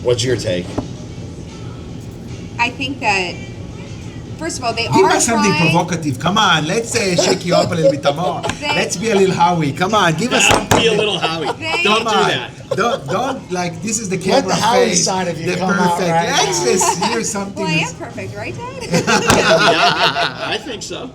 What's your take? I think that, first of all, Give us something provocative. Come on, let's shake you up a little bit, Tamar. Let's be a little Howie. Come on, give us something. Be a little Howie. Don't do that. Don't like this is the camera Let the Howie face. side of you The come out perfect. right Let's now. just hear something. Well, I am perfect, right, Dad? Yeah, I think so.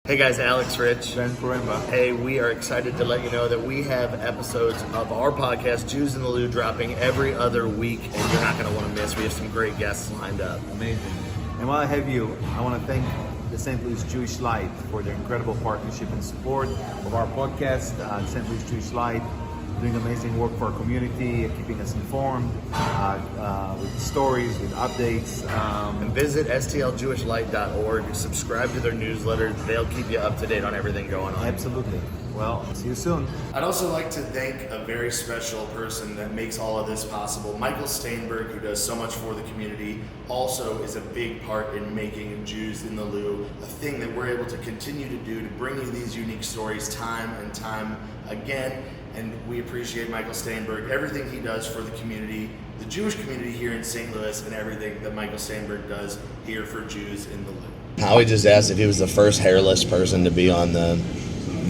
Hey guys, Alex Rich. Ben Poremba. Hey, we are excited to let you know that we have episodes of our podcast, Jews in the Lou, dropping every other week, and you're not going to want to miss. We have some great guests lined up. Amazing. And while I have you, I want to thank the St. Louis Jewish Light for their incredible partnership and support of our podcast. St. Louis Jewish Light doing amazing work for our community, keeping us informed with stories, with updates. And visit stljewishlight.org. Subscribe to their newsletter. They'll keep you up to date on everything going on. Absolutely. Well, see you soon. I'd also like to thank a very special person that makes all of this possible. Michael Steinberg, who does so much for the community, also is a big part in making Jews in the Lou a thing that we're able to continue to do to bring you these unique stories time and time again. And we appreciate Michael Steinberg, everything he does for the community, the Jewish community here in St. Louis, and everything that Michael Steinberg does here for Jews in the Lou. Howie just asked if he was the first hairless person to be on the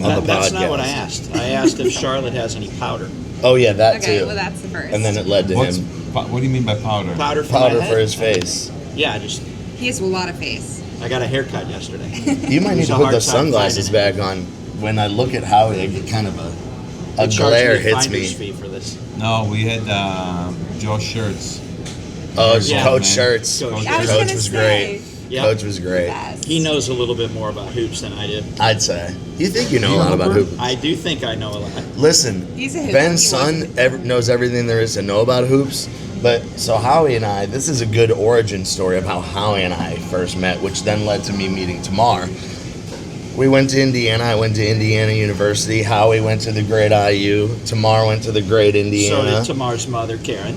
podcast. That's not what I asked. I asked if Charlotte has any powder. Oh yeah, that Okay, too. well, that's the first. And then it led to him. What do you mean by powder? Powder for Powder my head? for his face. Yeah, He has a lot of face. I got a haircut yesterday. You might need It's to a put hard those time sunglasses finding back on. When I look at Howie, I get kind of a They charged glare me a hits finder's me. fee for this. No, we had Joe Shirts. Oh, it's Yeah, Coach man. Shirts. Coach I was Coach gonna was say. great. Yeah. Coach was great. Yes. He knows a little bit more about hoops than I do. I'd say. You think you know a lot about Hooper? hoops? I do think I know a lot. Listen, He's a hooper. Ben's He son wasn't. knows everything there is to know about hoops. But so Howie and I, this is a good origin story of how Howie and I first met, which then led to me meeting Tamar. We went to Indiana. I went to Indiana University. Howie went to the great IU. Tamar went to the great So Indiana. did Tamar's mother, Karen.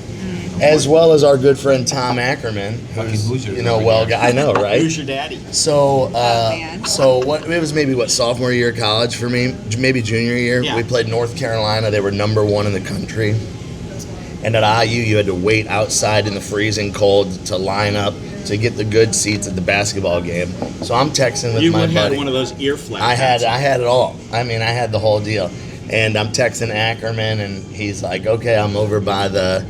As well as our good friend Tom Ackerman, Fucking who's, Hoosiers you know, over well, here. I know, right? Who's your daddy? So, man. so what? It was maybe sophomore year of college for me, maybe junior year. Yeah. We played North Carolina. They were number 1 in the country. And at IU, you had to wait outside in the freezing cold to line up to get the good seats at the basketball game. So I'm texting with You my would have buddy. one of those ear flaps. I had it all. I mean, I had the whole deal. And I'm texting Ackerman, and he's like, "Okay, I'm over by the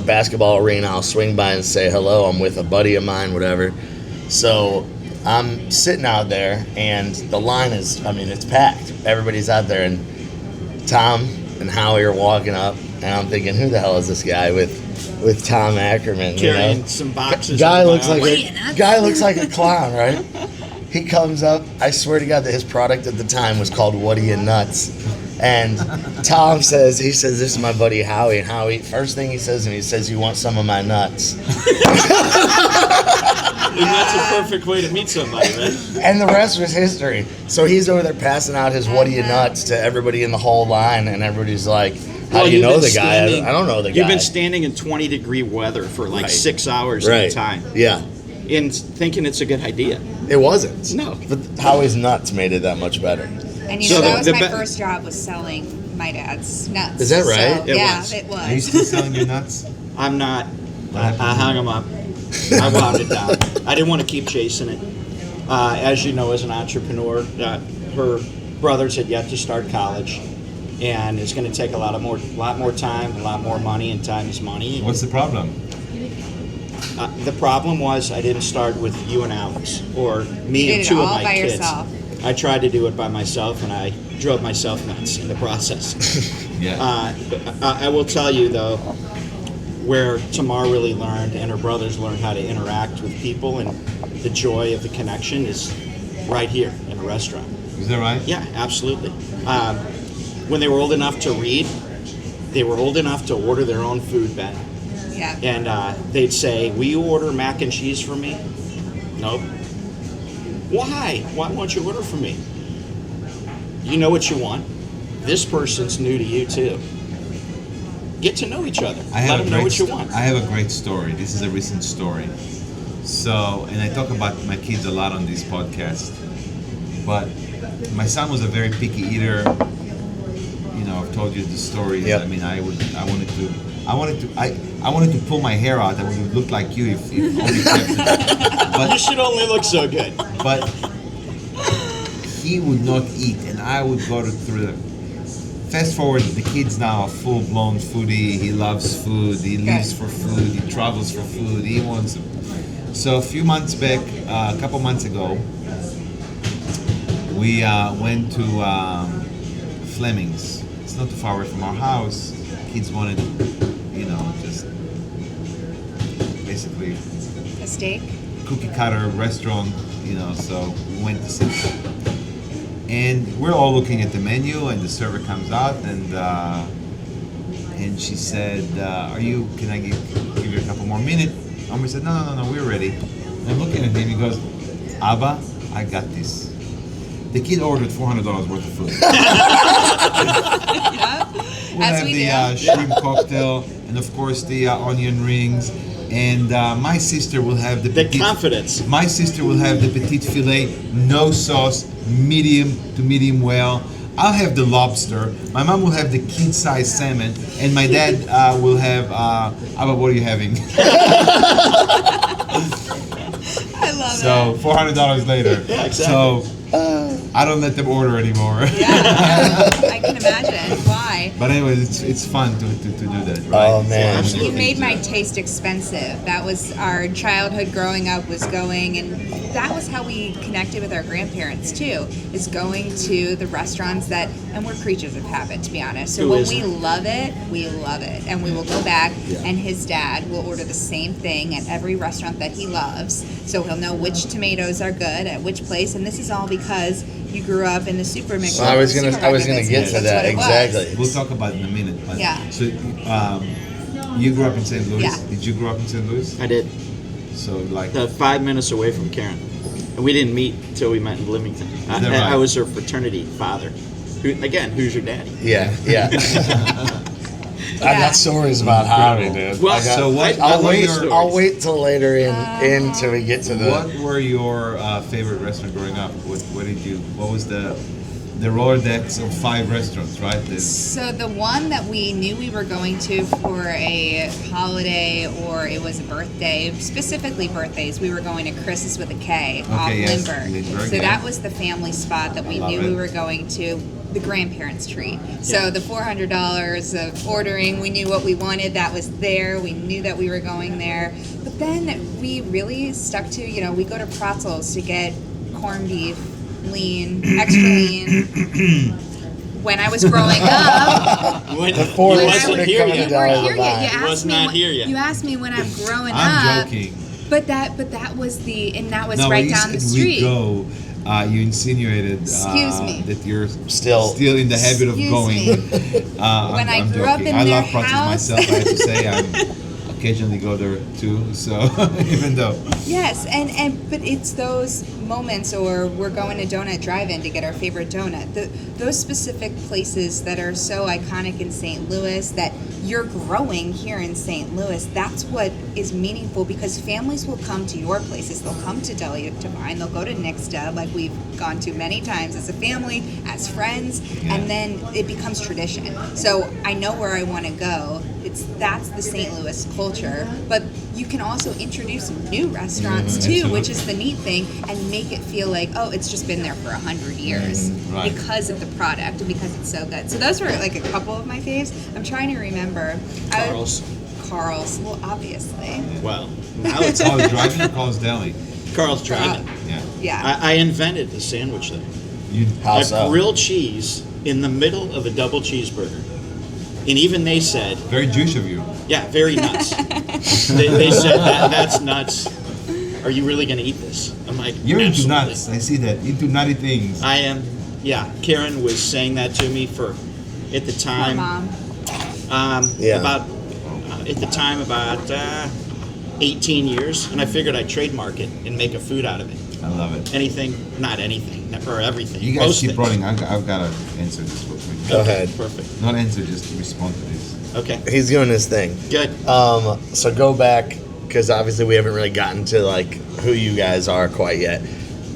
basketball arena. I'll swing by and say hello. I'm with a buddy of mine, whatever." So I'm sitting out there, and the line is, it's packed. Everybody's out there, and Tom and Howie are walking up, and I'm thinking, who the hell is this guy with Tom Ackerman? Carrying some boxes. Guy in my looks like arms. guy looks like a clown, right? He comes up. I swear to God that his product at the time was called What Are You Nuts? And Tom says, this is my buddy Howie. And Howie, first thing he says to me, he says, "You want some of my nuts?" And that's a perfect way to meet somebody, right? And the rest was history. So he's over there passing out his "What Are You Nuts" to everybody in the whole line, and everybody's like, "How do you you've know been the guy?" standing- I don't know the guy. You've been standing in 20-degree weather for like Right. 6 hours at right. a time, Yeah, and thinking it's a good idea. it wasn't. No. But Howie's nuts made it that much better. And So that was the my be- first job, was selling my dad's nuts. Is that right? So, It yeah, was. it was. Are you still selling your nuts? I'm not. I hung them up. I wound it down. I didn't want to keep chasing it. As you know, as an entrepreneur, her brothers had yet to start college, and it's going to take a lot more time, a lot more money, and time is money. What's the problem? The problem was I didn't start with you and Alex, or me You and did it two of all my by kids. yourself. I tried to do it by myself, and I drove myself nuts in the process. Yeah. I will tell you, though, where Tamar really learned and her brothers learned how to interact with people and the joy of the connection is right here in a restaurant. Is that right? Yeah, absolutely. When they were old enough to read, they were old enough to order their own food, Ben. Yeah. And they'd say, "Will you order mac and cheese for me?" Nope. Why? Why won't you order for me? You know what you want. This person's new to you too. Get to know each other. Let them know what you want. I have a great story. This is a recent story. So, and I talk about my kids a lot on this podcast. But my son was a very picky eater. I've told you the stories. Yep. I mean, I wanted to pull my hair out. I would have looked like you if only kept it. You should only look so good. But he would not eat, and I would go through them. Fast forward, the kid's now a full-blown foodie. He loves food. He lives for food. He travels for food. He wants. So a few months back, a couple months ago, we went to Fleming's. It's not too far away from our house. Kids wanted, just basically A steak. cookie cutter restaurant, so we went to sit. And we're all looking at the menu, and the server comes out, and she said, can I give you a couple more minutes? And we said, no, we're ready. And I'm looking at him, he goes, Abba, I got this. The kid ordered $400 worth of food. We'll As have we the do. shrimp cocktail, and of course the onion rings. And my sister will have the confidence. My sister will have the petite filet, no sauce, medium to medium well. I'll have the lobster. My mom will have the kid-sized salmon, and my dad will have. Abba, what are you having? I love So it. $400 later. Yeah, exactly. So I don't let them order anymore. Yeah, I can imagine why. But anyway, it's fun to do that, right? Oh, man. So, Absolutely. You made my taste expensive. That was our childhood growing up was going, and that was how we connected with our grandparents too, is going to the restaurants that, and we're creatures of habit, to be honest. So Who when isn't? we love it, and we will go back, and his dad will order the same thing at every restaurant that he loves. So he'll know which tomatoes are good at which place, and this is all because you grew up in the supermarket. I was gonna get to That's that what it was. exactly. We'll talk about it in a minute. But, Yeah. So you grew up in St. Louis. Yeah. Did you grow up in St. Louis? I did. So like 5 minutes away from Karen. And we didn't meet until we met in Bloomington. that right? I was her fraternity father. Who's your daddy? Yeah. I Yeah. got stories about Howie, dude. Well, I got- so what- I'll what are wait. your stories? I'll wait till later in till we get to the. What were your favorite restaurant growing up? What was the Rolodex of 5 restaurants, right? So the one that we knew we were going to for a holiday or it was a birthday, specifically birthdays, we were going to Chris's with a K off yes, Lindbergh. Lindbergh, So yeah. that was the family spot that we Love knew it. we were going to. The grandparents' treat. Yeah. So the $400 of ordering, we knew what we wanted. That was there. We knew that we were going there. But then we really stuck to, we go to Pratzel's to get corned beef, lean, extra lean. When I was growing up, four He of us wasn't were here coming yet. to dollar here to buy. yet. He was not here yet. You asked me when I'm growing I'm up. joking. But that was that was No, right when you down the said street. we go, you insinuated Excuse me. that you're Still. in the habit of Excuse going. me. When I grew up in I their love Pratzels house- myself. I have to say, I occasionally go there too. So even though. Yes, but it's those moments, or we're going to Donut Drive-In to get our favorite donut. Those specific places that are so iconic in St. Louis that you're growing here in St. Louis. That's what is meaningful because families will come to your places. They'll come to Deli Divine. They'll go to Nick's Dub, like we've gone to many times as a family, as friends, and then it becomes tradition. So I know where I want to go. That's the St. Louis culture, but you can also introduce new restaurants too, absolutely. which is the neat thing, and make it feel like, oh, it's just been there for 100 years right. because of the product and because it's so good. So those were like a couple of my faves. I'm trying to remember. Carl's, well, obviously. Well, now it's Carl's Driving or Carl's Deli? Carl's Driving. Yeah. Yeah. I invented the sandwich there. How I so? grilled cheese in the middle of a double cheeseburger. And even they said, Very Jewish of you. yeah, very nuts. they said, that's nuts. Are you really going to eat this? I'm like, You're into absolutely. nuts. I see that. Into nutty things. I am, yeah. Karen was saying that to me for, at the Poor time, Mom. Yeah. about 18 years. And I figured I'd trademark it and make a food out of it. I love it. Anything, not anything, or everything. You guys Most keep things. running. I've got to answer this real quick. Go ahead. Perfect. Not answer, just respond to this. Okay, He's doing his thing. good. So go back because obviously we haven't really gotten to like who you guys are quite yet.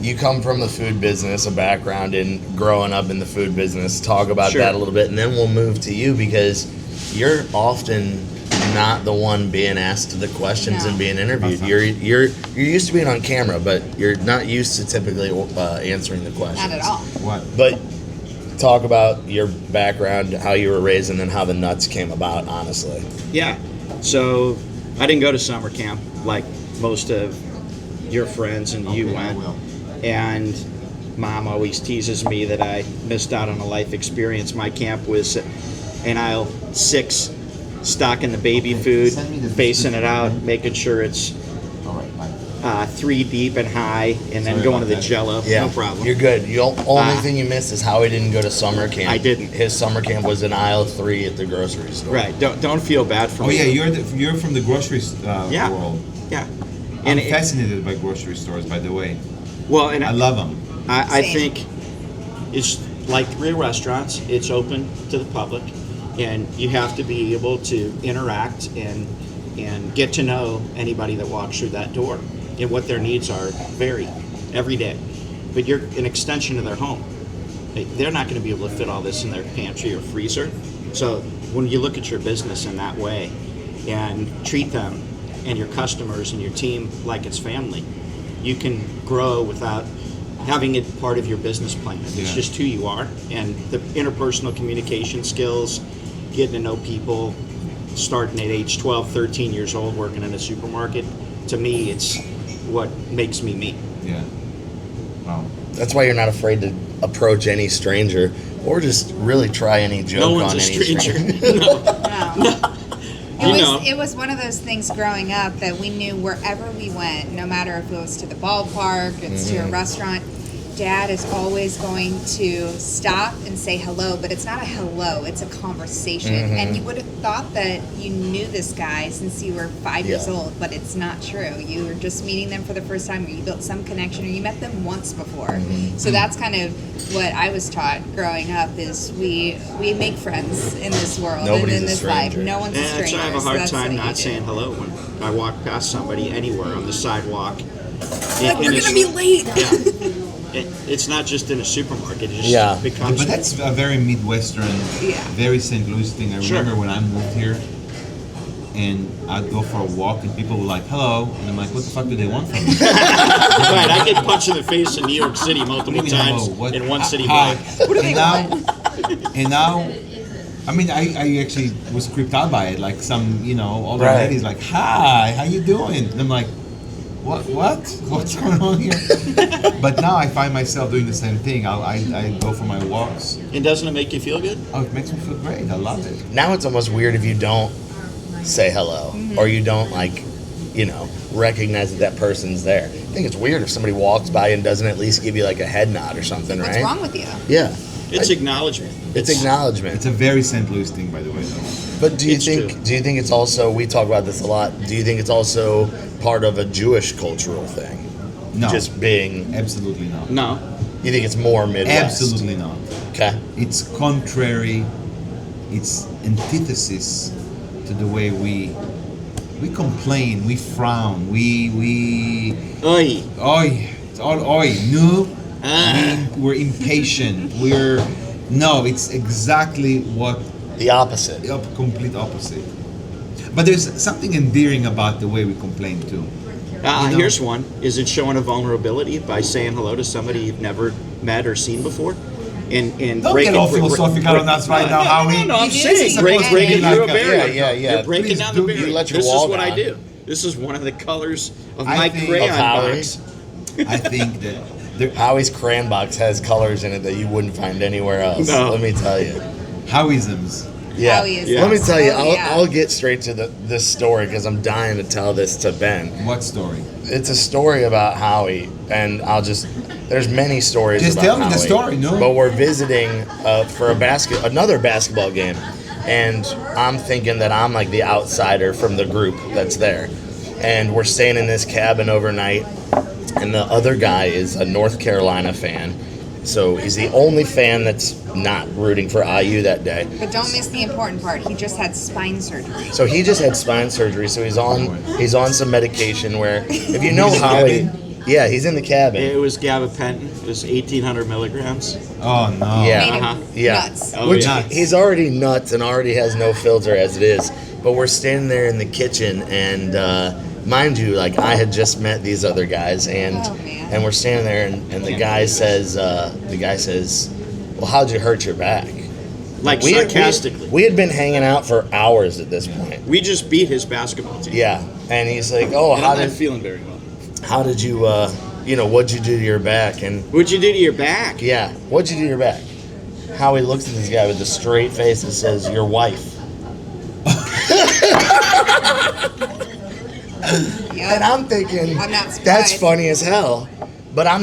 You come from the food business, a background in growing up in the food business. Talk about Sure. that a little bit, and then we'll move to you because you're often not the one being asked the questions No. and being interviewed. You're used to being on camera, but you're not used to typically answering the questions. Not at all. What? But talk about your background, how you were raised, and then how the nuts came about. Honestly, Yeah. So I didn't go to summer camp like most of your friends, and you Okay, I went. will. And Mom always teases me that I missed out on a life experience. My camp was in aisle 6, stocking the baby food, send me the facing it description, out, okay? making sure it's All right, bye. 3 deep and high, and then Sorry going to about the that. Jello. yeah, No problem. You're good. The only Ah. thing you missed is how he didn't go to summer camp. I didn't. His summer camp was in aisle 3 at the grocery store. Right. Don't feel bad for Oh me. yeah, you're from the grocery Yeah. world. Yeah. I'm And fascinated by grocery stores, by the way. well, and I love them. I Same. think it's like real restaurants. It's open to the public, and you have to be able to interact and get to know anybody that walks through that door and what their needs are vary every day. But you're an extension of their home. They're not going to be able to fit all this in their pantry or freezer. So when you look at your business in that way and treat them and your customers and your team like it's family, you can grow without having it part of your business plan. It's Yeah. just who you are, and the interpersonal communication skills, getting to know people, starting at age 12, 13 years old, working in a supermarket. To me, it's what makes me me. Yeah. Wow. That's why you're not afraid to approach any stranger or just really try any joke No one's on a any stranger. No. It You was know. it was one of those things growing up that we knew wherever we went, no matter if it was to the ballpark, it's to a restaurant, Dad is always going to stop and say hello, but it's not a hello, it's a conversation. And you would have thought that you knew this guy since you were 5 years Yeah. old, but it's not true. You were just meeting them for the first time, or you built some connection, or you met them once before. So that's kind of what I was taught growing up is we make friends in this world Nobody's and in a this life. stranger. No one's a And stranger. I have a so hard that's time what not you do. saying hello when I walk past somebody anywhere on the sidewalk. Like, we're gonna be late. It's not just in a supermarket. It just Yeah. becomes. But that's a very Midwestern, Yeah. very St. Louis thing. I Sure. remember when I moved here, and I'd go for a walk, and people were like, "Hello," and I'm like, "What the fuck do they want from me?" right. I get punched in the face in New York City multiple What do you mean, times hello? What- in one city hi. block. What do they and now, want? and now, I mean, I actually was creeped out by it. Like some, older Right. ladies, like, "Hi, how you doing?" And I'm like, what's going on here? But now I find myself doing the same thing. I go for my walks. And doesn't it make you feel good? Oh, it makes me feel great. I love it. Now it's almost weird if you don't say hello or you don't recognize that person's there. I think it's weird if somebody walks by and doesn't at least give you like a head nod or something, What's right? wrong with you? Yeah. It's acknowledgement. It's acknowledgement. It's a very St. Louis thing, by the way, though. But do you It's think true. it's also, we talk about this a lot, do you think it's also part of a Jewish cultural thing? No, Just being, absolutely not. No. you think it's more Midwest? Absolutely not. Okay. It's contrary. It's antithesis to the way we complain, we frown, we Oy. oi, it's all oi, no. Ah. We're impatient. It's exactly what The opposite. the complete opposite. But there's something endearing about the way we complain too. Here's one. Is it showing a vulnerability by saying hello to somebody you've never met or seen before? And Don't get all philosophical on us right now, Howie. No, I'm This saying is breaking supposed to be through a like a- barrier. yeah. You're breaking Please down the do barrier. you let your This wall is what I down. do. This is one of the colors of I my think- crayon Of Howie. box. I think that Howie's crayon box has colors in it that you wouldn't find anywhere else. No. Let me tell you. Howisms. Yeah. Howie is Let me tell you, Oh, yeah. I'll get straight to this story because I'm dying to tell this to Ben. What story? It's a story about Howie, and there's many stories Just about tell me the Howie. story, no? But we're visiting for another basketball game, and I'm thinking that I'm like the outsider from the group that's there. And we're staying in this cabin overnight, and the other guy is a North Carolina fan. So he's the only fan that's not rooting for IU that day. But don't miss the important part. He just had spine surgery. So he just had spine surgery, so he's on some medication where if you know He's in the Howie, cabin? yeah, he's in the cabin. It was gabapentin. It was 1,800 milligrams. Oh no. Yeah. Made him Uh-huh. Yeah. nuts. Oh, Which yeah. Nuts. he's already nuts and already has no filter as it is. but we're standing there in the kitchen, and mind you, like I had just met these other guys, and Oh, man. and we're standing there, and the guy says, well, how'd you hurt your back? Like We had- sarcastically. we had been hanging out for hours at this point. We just beat his basketball team. Yeah, and he's like, oh, And how I'm not did feeling very well. you what'd you do to your back? And What'd you do to your back? yeah, what'd you do to your back? Howie looks at this guy with a straight face and says, your wife. Yep. And I'm thinking, I'm not surprised. that's funny as hell. But I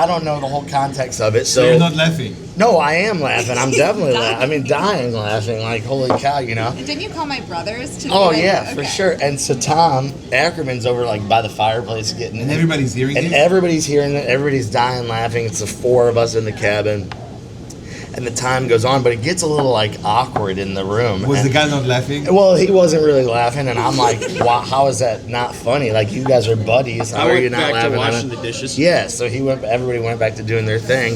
don't know the whole context of it. So So, you're not laughing. no, I am laughing. I'm definitely dying laughing. Like, holy cow, Didn't you call my brothers to Oh, be like, yeah, for okay. sure. And so Tom Ackerman's over, like, by the fireplace getting And everybody's hearing And it? everybody's hearing it. Everybody's dying laughing. It's the four of us in the cabin. And the time goes on, but it gets a little, like, awkward in the room. Was And- the guy not laughing? Well, he wasn't really laughing, and I'm like, wow, how is that not funny? Like, you guys are buddies. How I are went you not back to laughing? washing the dishes. Yeah, so everybody went back to doing their thing.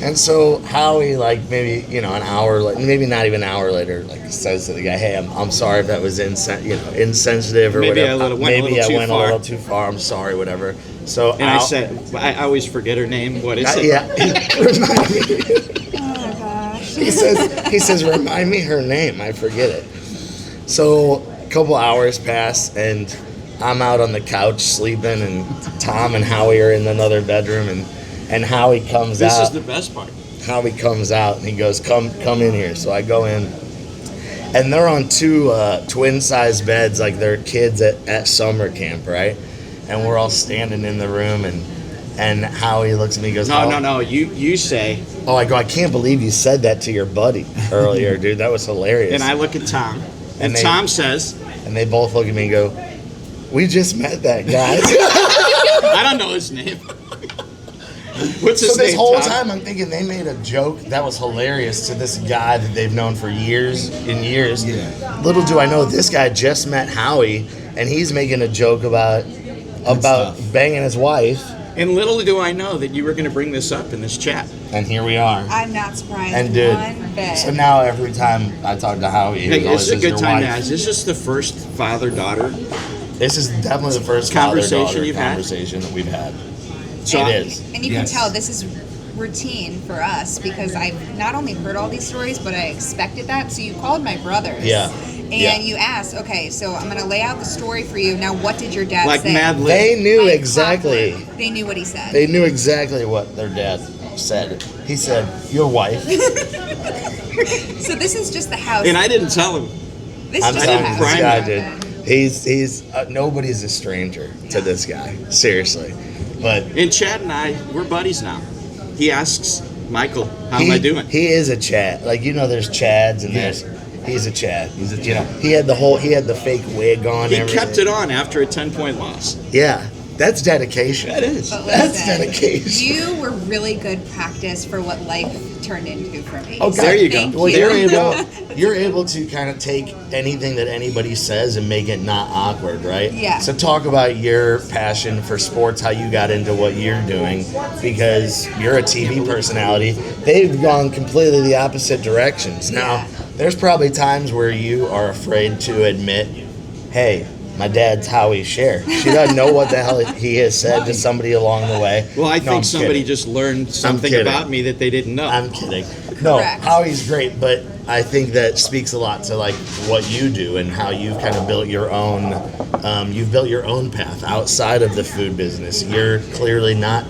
And so Howie, like, maybe, an hour, maybe not even an hour later, like, says to the guy, hey, I'm sorry if that was insensitive or Maybe whatever. I went a Maybe little I too went far. a little too far. I'm sorry, whatever. So And I said, I always forget her name. What is it? yeah, remind me. Oh gosh. He says, remind me her name. I forget it. So a couple hours pass, and I'm out on the couch sleeping, and Tom and Howie are in another bedroom, and Howie comes This out. is the best part. Howie comes out, and he goes, come in here. So I go in, and they're on two twin-sized beds, like they're kids at summer camp, right? And we're all standing in the room, and Howie looks at me and goes, No. You say, Oh, I go, I can't believe you said that to your buddy earlier, dude. That was hilarious. and I look at Tom, and they- Tom says, And they both look at me and go, we just met that guy. I don't know his name. What's his So this name, whole Tom? time I'm thinking they made a joke that was hilarious to this guy that they've known for years and years. Yeah. Little do I know, this guy just met Howie, and he's making a joke about stuff. banging his wife. And little do I know that you were going to bring this up in this chat. And here we are. I'm not surprised And dude, one bit. so now every time I talk to Howie, he Hey, always this is a says, good "Your time to wife." ask. Is this the first father-daughter? This is definitely the first Conversation father-daughter you've had? conversation that we've had. So It is. And you Yes. can tell this is routine for us because I've not only heard all these stories, but I expected that. So you called my brothers. Yeah. And Yeah. you asked, okay, so I'm going to lay out the story for you. Now, what did your dad Like say? Mad Lib. They knew Like exactly. clockwork. They knew what he said. They knew exactly what their dad said. He said, "Your wife." So this is just the house. And I didn't tell him. This I'm is just telling the you, house. this prime guy him. did. He's nobody's a stranger to this guy. Seriously, but And Chad and I, we're buddies now. He asks Michael, how am I doing? He is a Chad. Like, there's Chads and Yeah. he's a Chad. He's a You know, Chad. he had the fake wig on. He and kept everything. it on after a 10-point loss. Yeah, that's dedication. That is. But That's listen, dedication. you were really good practice for what life turned into for me. Okay. So There you go. thank Well, you. you're able to kind of take anything that anybody says and make it not awkward, right? Yeah. So talk about your passion for sports, how you got into what you're doing, because you're a TV personality. They've gone completely the opposite directions. Now, Yeah. there's probably times where you are afraid to admit, hey, my dad's Howie Sher. She doesn't know what the hell he has said to somebody along the way. Well, I No, think I'm somebody kidding. just learned something kidding. about me that they didn't know. I'm kidding. No, Correct. Howie's great, but I think that speaks a lot to like what you do and how you've kind of built your own. You've built your own path outside of the food business. You're clearly not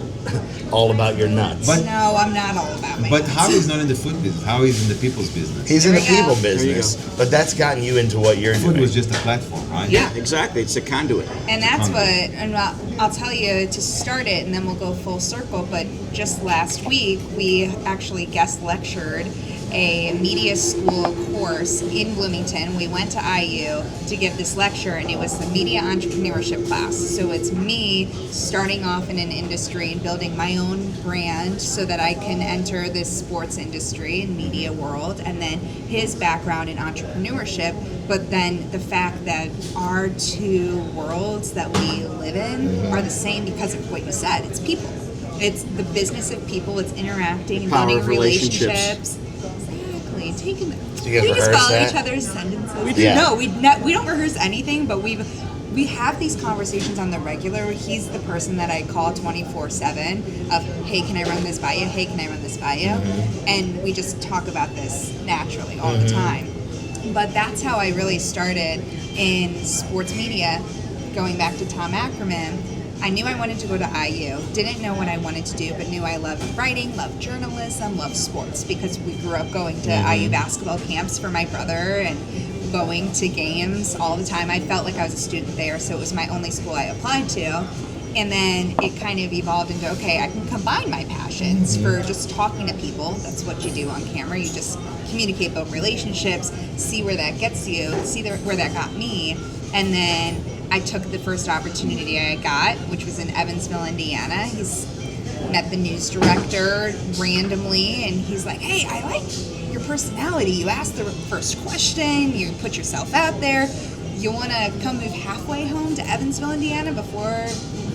all about your nuts. But- No, I'm not all about my But nuts. Howie's not in the food business. Howie's in the people's business. He's in the There we go. people There you business, but that's gotten you into what you're Food doing. was just a platform, right? Yeah, exactly. It's a conduit. And that's Hungry. what, and I'll tell you to start it, and then we'll go full circle. But just last week, we actually guest lectured a media school course in Bloomington. We went to IU to give this lecture, and it was the media entrepreneurship class. So it's me starting off in an industry and building my own brand so that I can enter this sports industry and media world, and then his background in entrepreneurship. But then the fact that our two worlds that we live in are the same because of what you said. It's people. It's the business of people. It's interacting and Power building of relationships. relationships. Exactly. Taking Do you guys We just rehearse follow that? each other's sentences. do. Yeah. No, we don't rehearse anything, but we have these conversations on the regular. He's the person that I call 24/7 of, hey, can I run this by you? Hey, can I run this by you? And we just talk about this naturally all the time. But that's how I really started in sports media, going back to Tom Ackerman. I knew I wanted to go to IU. Didn't know what I wanted to do, but knew I loved writing, loved journalism, loved sports, because we grew up going to IU basketball camps for my brother and going to games all the time. I felt like I was a student there, so it was my only school I applied to. And then it kind of evolved into, okay, I can combine my passions for just talking to people. That's what you do on camera. You just communicate, build relationships, see where that gets you, where that got me. And then I took the first opportunity I got, which was in Evansville, Indiana. He's met the news director randomly, and he's like, hey, I like your personality. You ask the first question, you put yourself out there. You want to come move halfway home to Evansville, Indiana before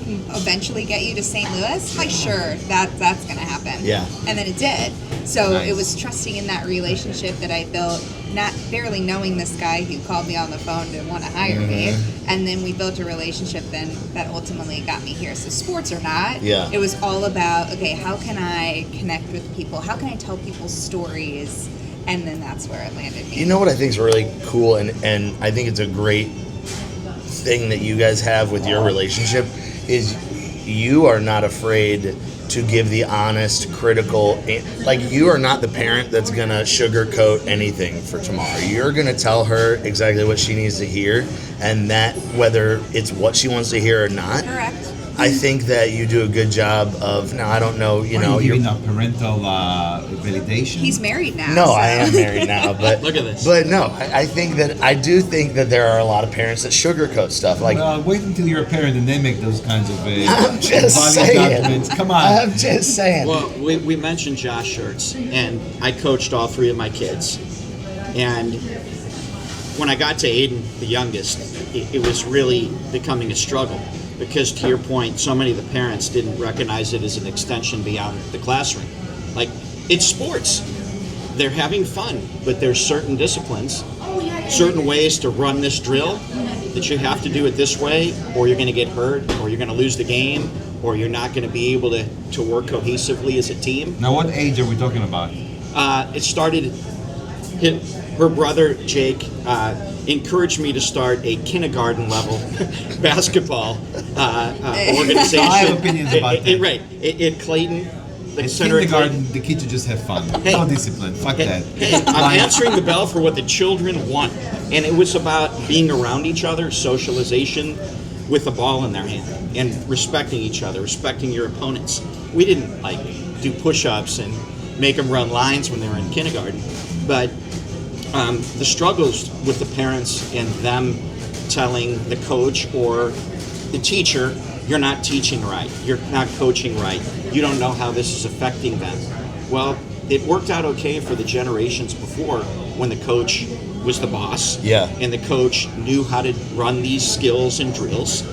we can eventually get you to St. Louis? Like, sure, that's going to happen. Yeah. And then it did. So Nice. it was trusting in that relationship that I built, not barely knowing this guy who called me on the phone to want to hire me. And then we built a relationship then that ultimately got me here. So sports or not, Yeah. it was all about, okay, how can I connect with people? How can I tell people's stories? And then that's where it landed me. You know what I think is really cool, and I think it's a great thing that you guys have with your relationship, is you are not afraid to give the honest, critical, like, you are not the parent that's gonna sugarcoat anything for tomorrow. You're gonna tell her exactly what she needs to hear, and that, whether it's what she wants to hear or not. Correct. I think that you do a good job of, now I don't know, you Are know, you you're giving a parental validation? He's married now. No, so. I am married now, but Look at this. But no, I do think that there are a lot of parents that sugarcoat stuff. Like, Well, wait until you're a parent and then make those kinds of I'm just value saying. judgments. Come on. I'm just saying. Well, we mentioned Josh Shirts, and I coached all three of my kids. And when I got to Aiden, the youngest, it was really becoming a struggle. Because to your point, so many of the parents didn't recognize it as an extension beyond the classroom. Like, it's sports. They're having fun, but there's certain disciplines, certain ways to run this drill that you have to do it this way, or you're going to get hurt, or you're going to lose the game, or you're not going to be able to work cohesively as a team. Now, what age are we talking about? It started, her brother, Jake, encouraged me to start a kindergarten level basketball organization. I have opinions about that. Right. In Clayton, the In center of kindergarten, Clayton. the kids should just have fun. Hey. No discipline. Fuck that. Hey, I'm answering the bell for what the children want. And it was about being around each other, socialization with the ball in their hand, and respecting each other, respecting your opponents. We didn't, like, do push-ups and make them run lines when they were in kindergarten. But the struggles with the parents and them telling the coach or the teacher, you're not teaching right, you're not coaching right, you don't know how this is affecting them. Well, it worked out okay for the generations before, when the coach was the boss. Yeah. And the coach knew how to run these skills and drills.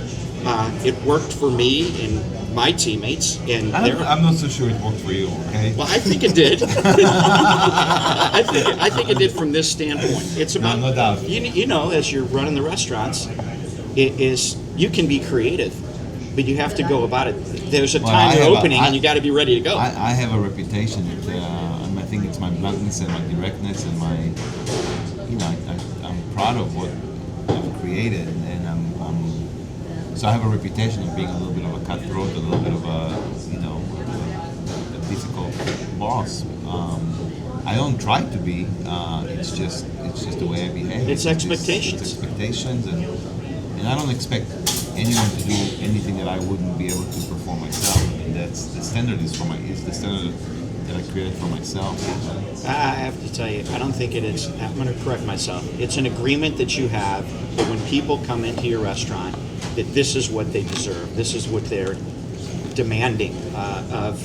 It worked for me and my teammates, and I'm not so sure it worked for you, okay? well, I think it did. I think it did from this standpoint. It's about, no doubt. you know, as you're running the restaurants, it is, you can be creative, but you have to go about it. There's a Well, time I you're have a- opening, and you got to be ready to go. I have a reputation that and I think it's my bluntness and my directness and my, you know, I'm proud of what I've created, and so I have a reputation of being a little bit of a cutthroat, a little bit of a, you know, a difficult boss. I don't try to be. It's just the way I behave. It's expectations. It's expectations, and I don't expect anyone to do anything that I wouldn't be able to perform myself. I mean, that's the standard is the standard that I created for myself. I have to tell you, I don't think it is. I'm going to correct myself. It's an agreement that you have that when people come into your restaurant, that this is what they deserve. This is what they're demanding of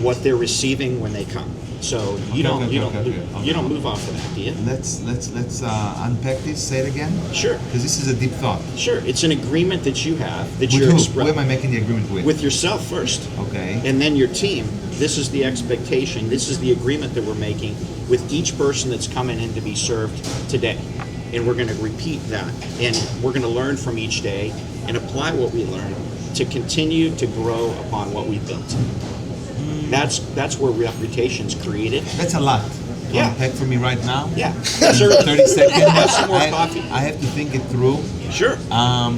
what they're receiving when they come. So you don't move off of that, do you? Let's unpack this. Say it again. Sure. Because this is a deep thought. Sure. It's an agreement that you have that With you're who? Who am I making the agreement with? with yourself first. Okay. And then your team. This is the expectation. This is the agreement that we're making with each person that's coming in to be served today. And we're going to repeat that. And we're going to learn from each day and apply what we learn to continue to grow upon what we built. That's where reputation's created. That's a lot. You Yeah. want to pack for me right now? Yeah. Sure. 30 seconds. Have some more coffee. I have to think it through. Sure. I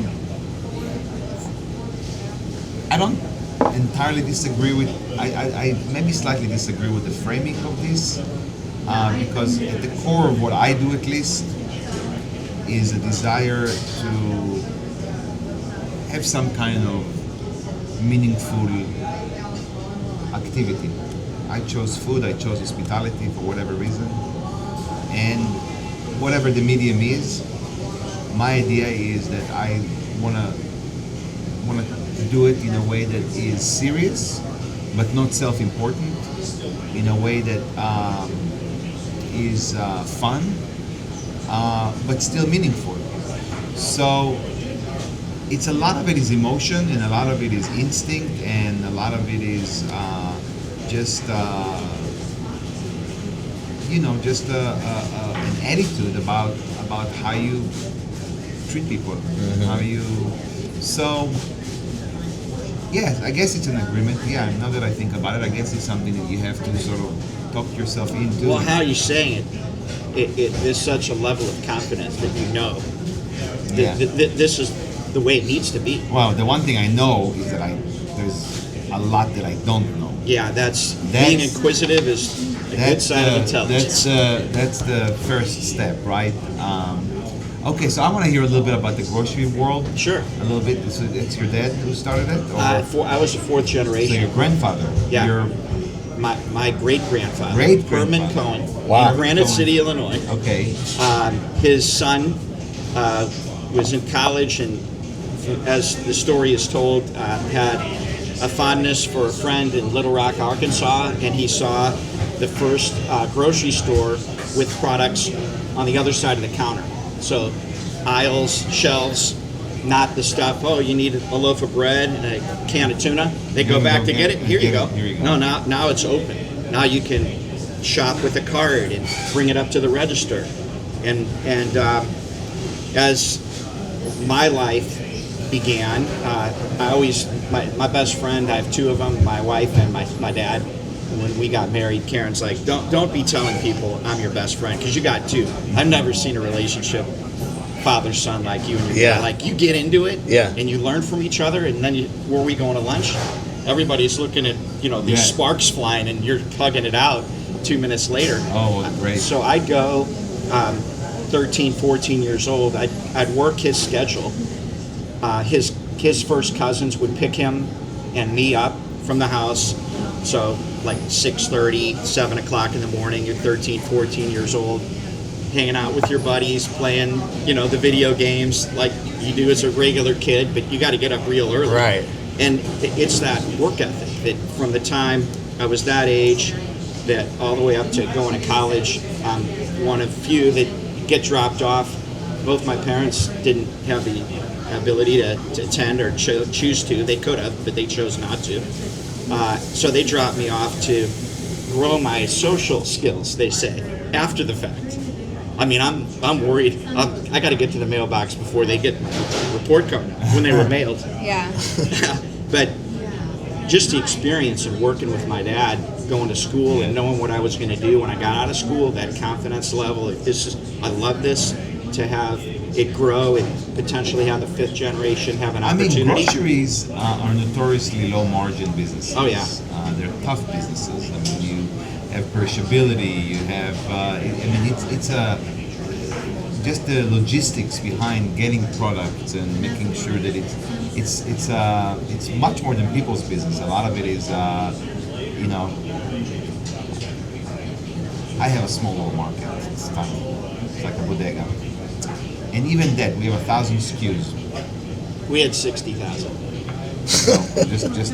don't entirely disagree with. I maybe slightly disagree with the framing of this, because at the core of what I do, at least, is a desire to have some kind of meaningful activity. I chose food. I chose hospitality for whatever reason, and whatever the medium is, my idea is that I wanna do it in a way that is serious, but not self-important. In a way that is fun, but still meaningful. So it's a lot of it is emotion, and a lot of it is instinct, and a lot of it is just an attitude about how you treat people, how you. So yes, I guess it's an agreement. Yeah, now that I think about it, I guess it's something that you have to sort of talk yourself into. Well, how you're saying it is such a level of confidence that you know Yeah. this is the way it needs to be. Well, the one thing I know is that there's a lot that I don't know. Yeah, being inquisitive is a good side of intelligence. That's the first step, right? Okay, so I want to hear a little bit about the grocery world. Sure. A little bit. So it's your dad who started it, or I was a fourth so generation. your grandfather? Yeah. Your, My great-grandfather, Great-grandfather. Herman Cohen, Wow. in Granite Cohen. City, Illinois. okay. His son was in college, and as the story is told, had a fondness for a friend in Little Rock, Arkansas, and he saw the first grocery store with products on the other side of the counter. So aisles, shelves, not the stuff, oh, you need a loaf of bread and a can of tuna. They go back to get it. Here you go. Here you go. No, now it's open. Now you can shop with a card and bring it up to the register. And as my life began, my best friend, I have two of them, my wife and my dad. When we got married, Karen's like, don't be telling people I'm your best friend, because you got two. I've never seen a relationship father-son like you and your Yeah. dad. Like, you get into it, Yeah. and you learn from each other, and then where are we going to lunch? Everybody's looking at, these Yeah. sparks flying, and you're hugging it out 2 minutes later. Oh, great. So I'd go 13, 14 years old. I'd work his schedule. His first cousins would pick him and me up from the house. So like 6:30, 7 o'clock in the morning, you're 13, 14 years old, hanging out with your buddies, playing, the video games like you do as a regular kid, but you got to get up real early. Right. And it's that work ethic that from the time I was that age, that all the way up to going to college, I'm one of few that get dropped off. Both my parents didn't have the ability to attend or choose to. They could have, but they chose not to. So they dropped me off to grow my social skills, they say, after the fact. I mean, I'm worried. I got to get to the mailbox before they get the report card when they were mailed. Yeah. But just the experience of working with my dad, going to school and knowing what I was going to do when I got out of school, that confidence level, I love this, to have it grow and potentially have the fifth generation have an opportunity. I mean, groceries are notoriously low-margin businesses. Oh, yeah. They're tough businesses. I mean, you have perishability. You have. It's just the logistics behind getting products and making sure that it's much more than people's business. A lot of it is, I have a small little market. It's tiny. It's like a bodega. And even that, we have 1,000 SKUs. We had 60,000. So just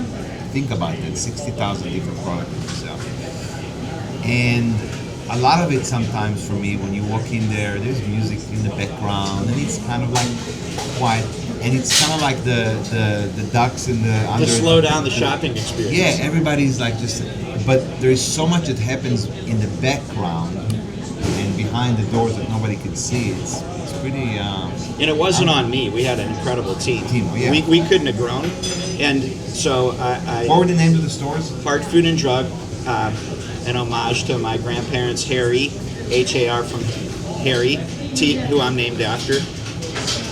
think about that, 60,000 different products that you sell. And a lot of it sometimes for me, when you walk in there, there's music in the background, and it's kind of like quiet, and it's kind of like the ducks in the under. To slow down the shopping experience. Yeah, everybody's like just, but there is so much that happens in the background and behind the doors that nobody could see. It's pretty. And it wasn't on me. We had an incredible team. Yeah. We couldn't have grown. And so What were the names of the stores? Hard Food and Drug, an homage to my grandparents, Harry, H-A-R from Harry, T, who I'm named after.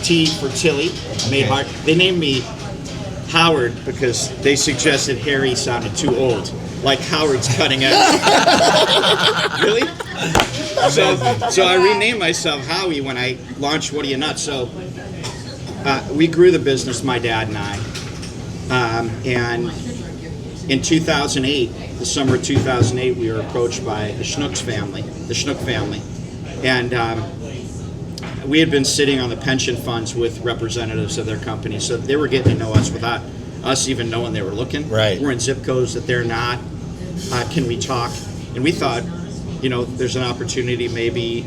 T for Tilly. They named me Howard because they suggested Harry sounded too old, like Howard's cutting edge. Really? So I renamed myself Howie when I launched What Are You Nuts? So we grew the business, my dad and I. And in 2008, the summer of 2008, we were approached by the Schnook family. And we had been sitting on the pension funds with representatives of their company, so they were getting to know us without us even knowing they were looking. Right. We're in zip codes that they're not. Can we talk? And we thought, there's an opportunity maybe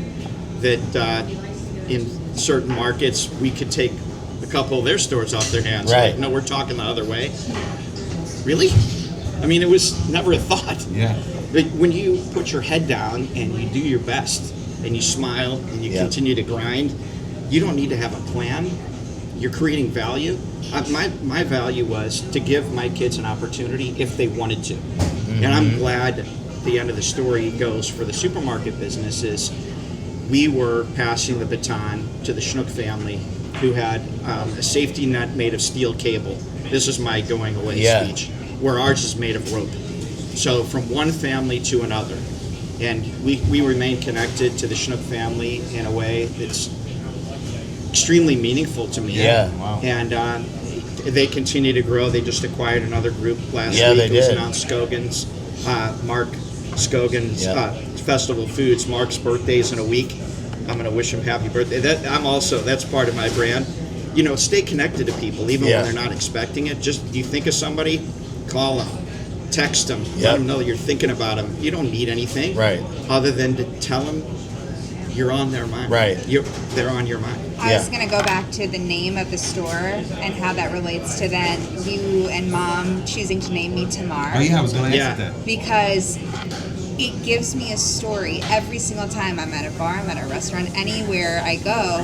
that in certain markets we could take a couple of their stores off their hands. Right. Like, no, we're talking the other way. Really? I mean, it was never a thought. Yeah. But when you put your head down and you do your best and you smile and you continue to grind, you don't need to have a plan. You're creating value. My value was to give my kids an opportunity if they wanted to. Mm-hmm. And I'm glad the end of the story goes for the supermarket business is we were passing the baton to the Schnook family who had a safety net made of steel cable. This is my going away speech, where ours is made of rope. So from one family to another. And we remain connected to the Schnook family in a way that's extremely meaningful to me. Yeah. Wow. And they continue to grow. They just acquired another group last week. They it was did. announced Scogan's, Mark Scogan's Festival Foods. Mark's birthday's in a week. I'm going to wish him happy birthday. That's part of my brand. Stay connected to people, even when they're not expecting it. Just, you think of somebody, call them, text them, let them know you're thinking about them. You don't need anything other than to tell them you're on their mind. Right. They're on your mind. I was going to go back to the name of the store and how that relates to then you and Mom choosing to name me Tamar. Oh yeah, I was going to ask that. Because it gives me a story every single time I'm at a bar, I'm at a restaurant, anywhere I go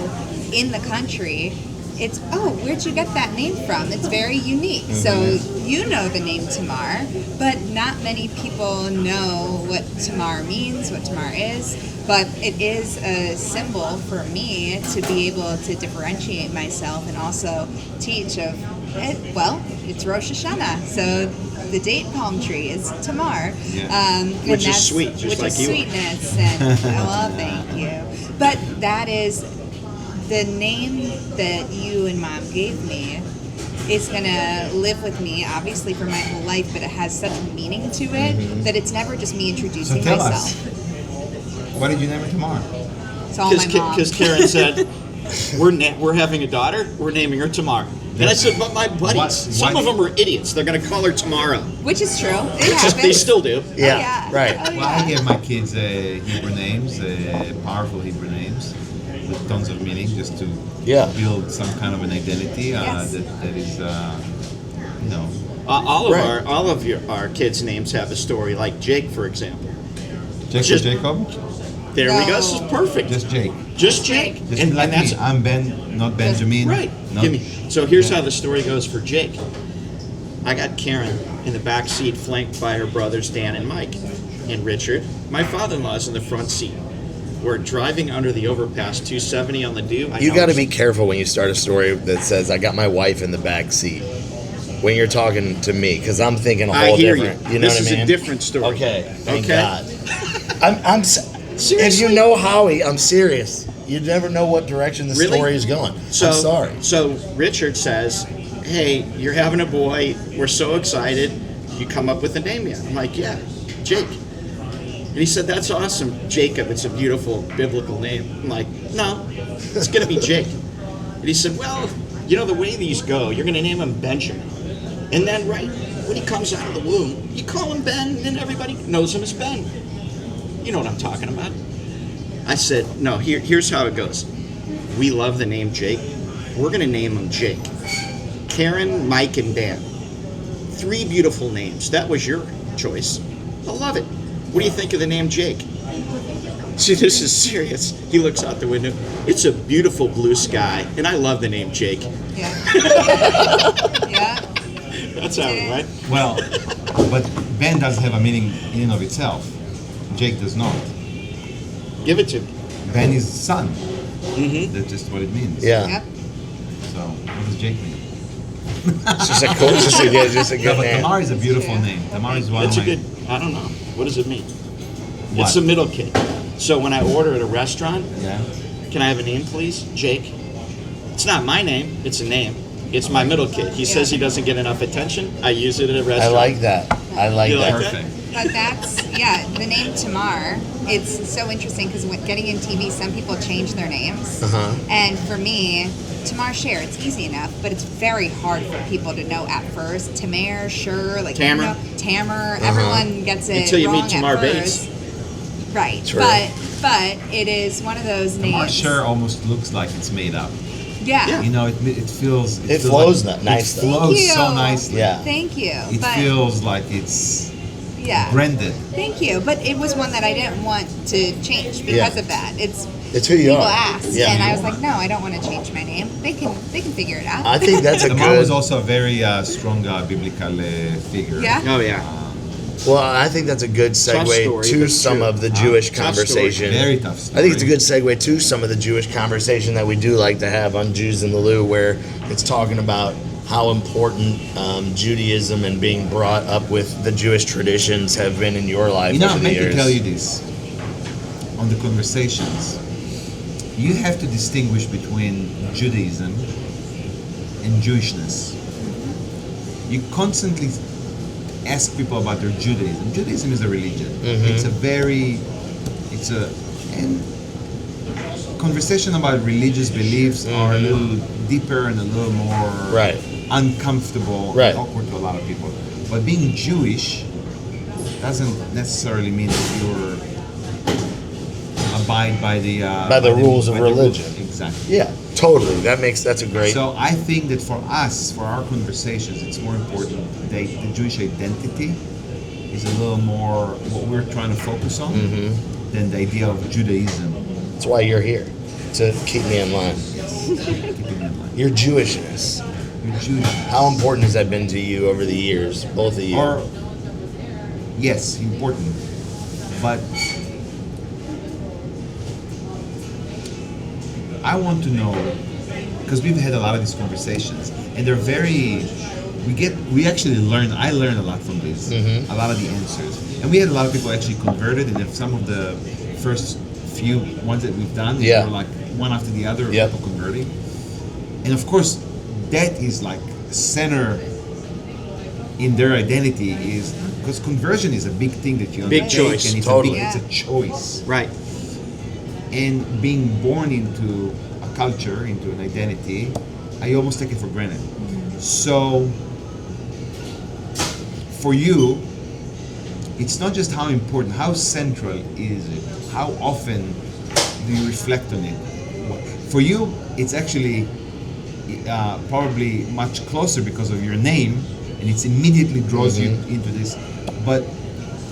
in the country. It's, where'd you get that name from? It's very unique. Mm-hmm. So you know the name Tamar, but not many people know what Tamar means, what Tamar is. But it is a symbol for me to be able to differentiate myself and also teach it's Rosh Hashanah. So the date palm tree is Tamar. Yeah. Which is sweet, just like you. Sweetness. And, well, thank you. But that is the name that you and Mom gave me is going to live with me, obviously, for my whole life, but it has such meaning to it that it's never just me introducing So tell myself. us, why did you name her Tamar? It's all my mom. Because Karen said, we're having a daughter, we're naming her Tamar. And I said, but my buddies, some of them are idiots. They're going to call her Tamara. Which is true. It happens. They still do. Yeah, right. Oh, Well, I gave my kids Hebrew names, powerful Hebrew names, with tons of meaning, just to build some kind of an identity that is, All of our kids' names have a story, like Jake, for example. Jacob? There we go. This is perfect. Just Jake. Just Jake. Just like me. I'm Ben, not Benjamin. Right. So here's how the story goes for Jake. I got Karen in the back seat, flanked by her brothers Dan and Mike, and Richard. My father-in-law's in the front seat. We're driving under the overpass, 270 on the Dew. You got to be careful when you start a story that says, I got my wife in the back seat. When you're talking to me, because I'm thinking a whole different. You know this what I mean? is a different story. Okay. Thank God. Seriously? If you know Howie, I'm serious. You never know what direction the story is going. I'm sorry. So Richard says, hey, you're having a boy. We're so excited. You come up with a name yet? I'm like, yeah, Jake. And he said, that's awesome, Jacob. It's a beautiful biblical name. I'm like, no, it's going to be Jake. And he said, well, the way these go, you're going to name him Benjamin. And then, when he comes out of the womb, you call him Ben, and everybody knows him as Ben. You know what I'm talking about. I said, no, here's how it goes. We love the name Jake. We're going to name him Jake. Karen, Mike, and Dan. 3 beautiful names. That was your choice. I love it. What do you think of the name Jake? See, this is serious. He looks out the window. It's a beautiful blue sky, and I love the name Jake. Yeah. Yeah. That's how, right? Well, but Ben does have a meaning in and of itself. Jake does not. Give it to me. Ben is son. Mm-hmm. That's just what it means. Yeah. Yep. So what does Jake mean? It's just a cool, just a No, good but name. Tamar is a beautiful Yeah. name. Tamar is one It's of a my. good, I don't know. What does it mean? What? It's the middle kid. So when I order at a restaurant, Yeah. can I have a name, please? Jake. It's not my name. It's a name. It's my middle kid. He says he doesn't get enough attention. I use it at a I restaurant. like that. I like You that. like that? Perfect. But that's, yeah, the name Tamar, it's so interesting because when getting in TV, some people change their names. Uh-huh. And for me, Tamar Sher, it's easy enough, but it's very hard for people to know at first. Tamar, Sher, like, Tamar. you know, Tamar, everyone gets it Until you wrong meet Tamar at Bates. first. Right. True. But it is one of those names. Tamar Sher almost looks like it's made up. Yeah. You know, it feels. It feels flows like, nice, It though. flows Thank so you. nicely. Yeah. Thank you. It but feels like it's yeah. branded. Thank you. But it was one that I didn't want to change because Yeah. of that. It's who you People are. asked, Yeah. and I was like, no, I don't want to change my name. They can figure it out. I think that's a Tamar good. was also a very strong biblical figure. Yeah. Oh, yeah. Well, I think that's a good Tough segue story, to but some true. of the Jewish Tough conversation. Very tough story. I think it's a good segue to some of the Jewish conversation that we do like to have on Jews in the Lou, where it's talking about how important Judaism and being brought up with the Jewish traditions have been in your life You know, over I'm the meant to years. tell you this on the conversations. You have to distinguish between Judaism and Jewishness. You constantly ask people about their Judaism. Judaism is a religion. It's a and conversation about religious beliefs are a little deeper and a little more Right. uncomfortable Right. and awkward to a lot of people. But being Jewish doesn't necessarily mean that you're abide by the rules of religion. Exactly. Yeah, totally. That's a great. So I think that for us, for our conversations, it's more important that the Jewish identity is a little more what we're trying to focus on than the idea of Judaism. That's why you're here, to keep me in line. Keeping in mind. Your Jewishness. You're Jewish. How important has that been to you over the years, both of you? Or yes, important, but I want to know because we've had a lot of these conversations, and they're very. We actually learn. I learn a lot from these. A lot of the answers, and we had a lot of people actually converted. And if some of the first few ones that we've done, Yeah. were like one after the other, of Yep. people converting, and of course, that is like center in their identity is because conversion is a big thing that you Big undertake, choice, and it's totally. it's a choice. Right. And being born into a culture, into an identity, I almost take it for granted. So for you, it's not just how important, how central is it? How often do you reflect on it? For you, it's actually probably much closer because of your name, and it immediately draws you into this. But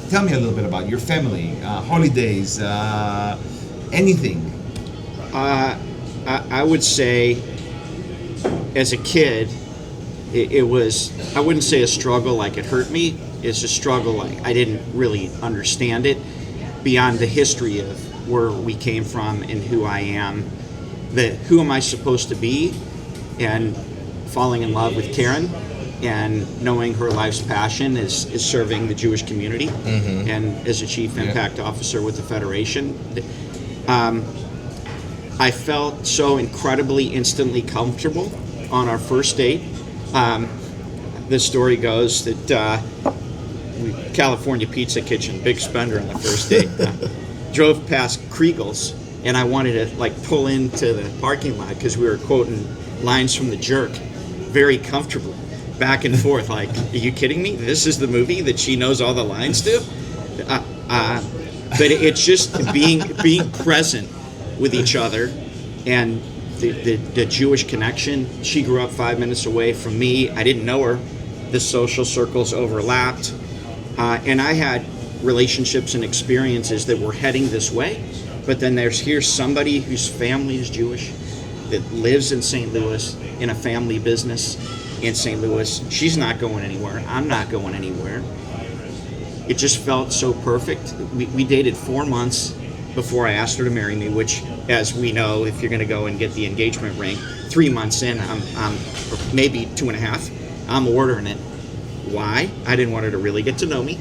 tell me a little bit about your family, holidays, anything. I would say, as a kid, it was, I wouldn't say a struggle like it hurt me. It's a struggle like I didn't really understand it beyond the history of where we came from and who I am. Who am I supposed to be? And falling in love with Karen and knowing her life's passion is serving the Jewish community and as a chief impact officer with the Federation. I felt so incredibly instantly comfortable on our first date. The story goes that California Pizza Kitchen, big spender on the first date, drove past Kriegel's, and I wanted to like pull into the parking lot because we were quoting lines from The Jerk very comfortably. back and forth. Like, are you kidding me? This is the movie that she knows all the lines to. But it's just being present with each other, and the Jewish connection. She grew up 5 minutes away from me. I didn't know her. The social circles overlapped, and I had relationships and experiences that were heading this way. But then here's somebody whose family is Jewish, that lives in St. Louis in a family business in St. Louis. She's not going anywhere. I'm not going anywhere. It just felt so perfect. We dated 4 months before I asked her to marry me, which, as we know, if you're going to go and get the engagement ring, 3 months in, I'm or maybe 2.5, I'm ordering it. Why? I didn't want her to really get to know me.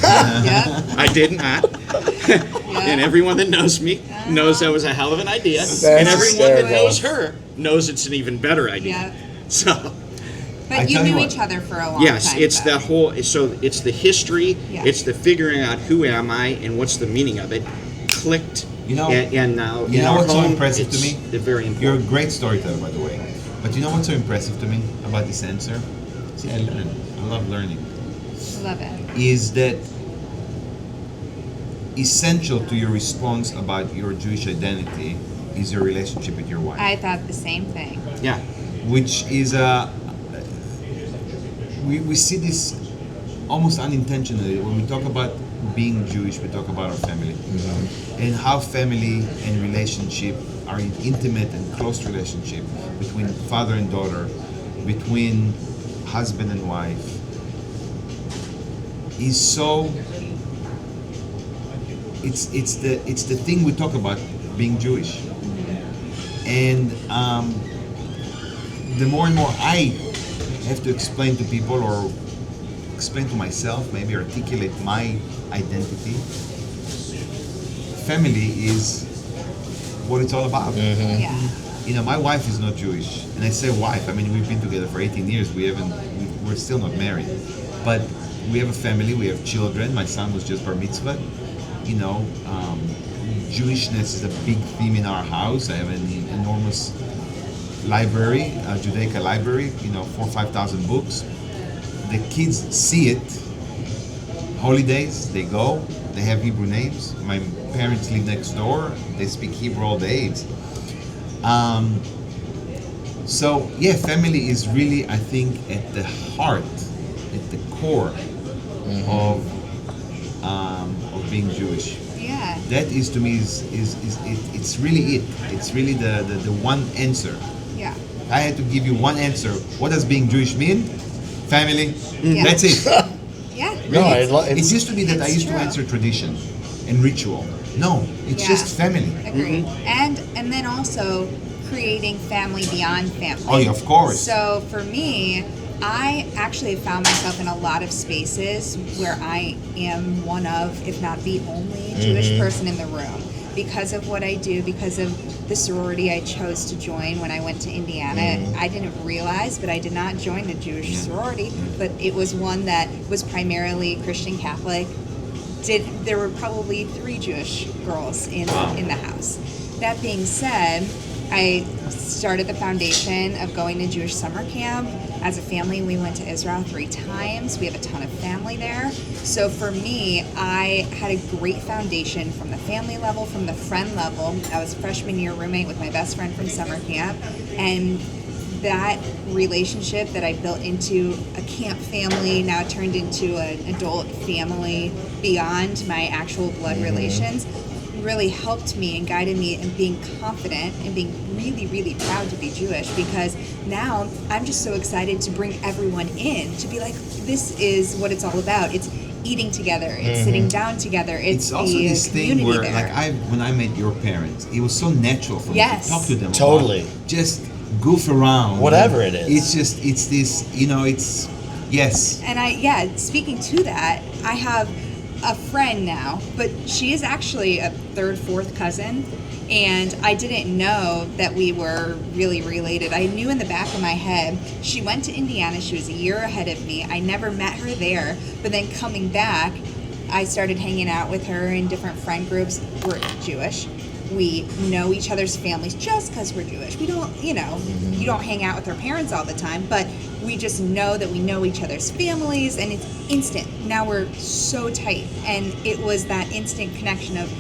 Yeah. I did not. And everyone that knows me knows that was a hell of an idea. And everyone that knows her knows it's an even better idea. Yeah. So... But you knew each other for a long time. Yes, it's though. that whole. So it's the history. Yeah. It's the figuring out who am I and what's the meaning of it. Clicked. You know. And now You in know our what's so home, impressive to it's me? very important. You're a great storyteller, by the way. But you know what's so impressive to me about this answer? See, I learn. I love learning. Love it. Is that essential to your response about your Jewish identity is your relationship with your wife, I thought the same thing. Yeah. which is we see this almost unintentionally when we talk about being Jewish. We talk about our family and how family and relationship are an intimate and close relationship between father and daughter, between husband and wife, is so. It's the thing we talk about being Jewish, and the more and more I have to explain to people or explain to myself, maybe articulate my identity. Family is what it's all about. Yeah. You know, my wife is not Jewish, and I say wife. I mean, we've been together for 18 years. We're still not married, but we have a family. We have children. My son was just bar mitzvah. You know, Jewishness is a big theme in our house. I have an enormous library, a Judaica library. You know, 4,000 or 5,000 books. The kids see it. Holidays, they go. They have Hebrew names. My parents live next door. They speak Hebrew all day. So yeah, family is really, I think, at the heart, at the core of being Jewish. Yeah. That is to me it's really it. It's really the one answer. Yeah. I had to give you one answer. What does being Jewish mean? Family. Yeah. That's it. Yeah. No, It used to be that I It's used to true. answer tradition and ritual. No, it's Yeah. just family. Agreed. And then also creating family beyond family. Oh yeah, of course. So for me, I actually found myself in a lot of spaces where I am one of, if not the only, Jewish person in the room. Because of what I do, because of the sorority I chose to join when I went to Indiana. I didn't realize, but I did not join the Jewish sorority, but it was one that was primarily Christian Catholic. There were probably 3 Jewish girls in the house. That being said, I started the foundation of going to Jewish summer camp. As a family, we went to Israel 3 times. We have a ton of family there. So for me, I had a great foundation from the family level, from the friend level. I was a freshman year roommate with my best friend from summer camp. And that relationship that I built into a camp family now turned into an adult family beyond my actual blood relations really helped me and guided me in being confident and being really, really proud to be Jewish, because now I'm just so excited to bring everyone in to be like, this is what it's all about. It's eating together. It's sitting down together. It's also the this thing community where, there. like, when I met your parents, it was so natural for me Yes. to talk to them. Totally. About just goof around. Whatever it is. It's this, you know, it's, yes. And speaking to that, I have a friend now, but she is actually a 3rd, 4th cousin, and I didn't know that we were really related. I knew in the back of my head, she went to Indiana, she was a year ahead of me. I never met her there, but then coming back, I started hanging out with her in different friend groups. We're Jewish. We know each other's families just because we're Jewish. We don't, you don't hang out with our parents all the time, but we just know that we know each other's families, and it's instant. Now we're so tight, and it was that instant connection of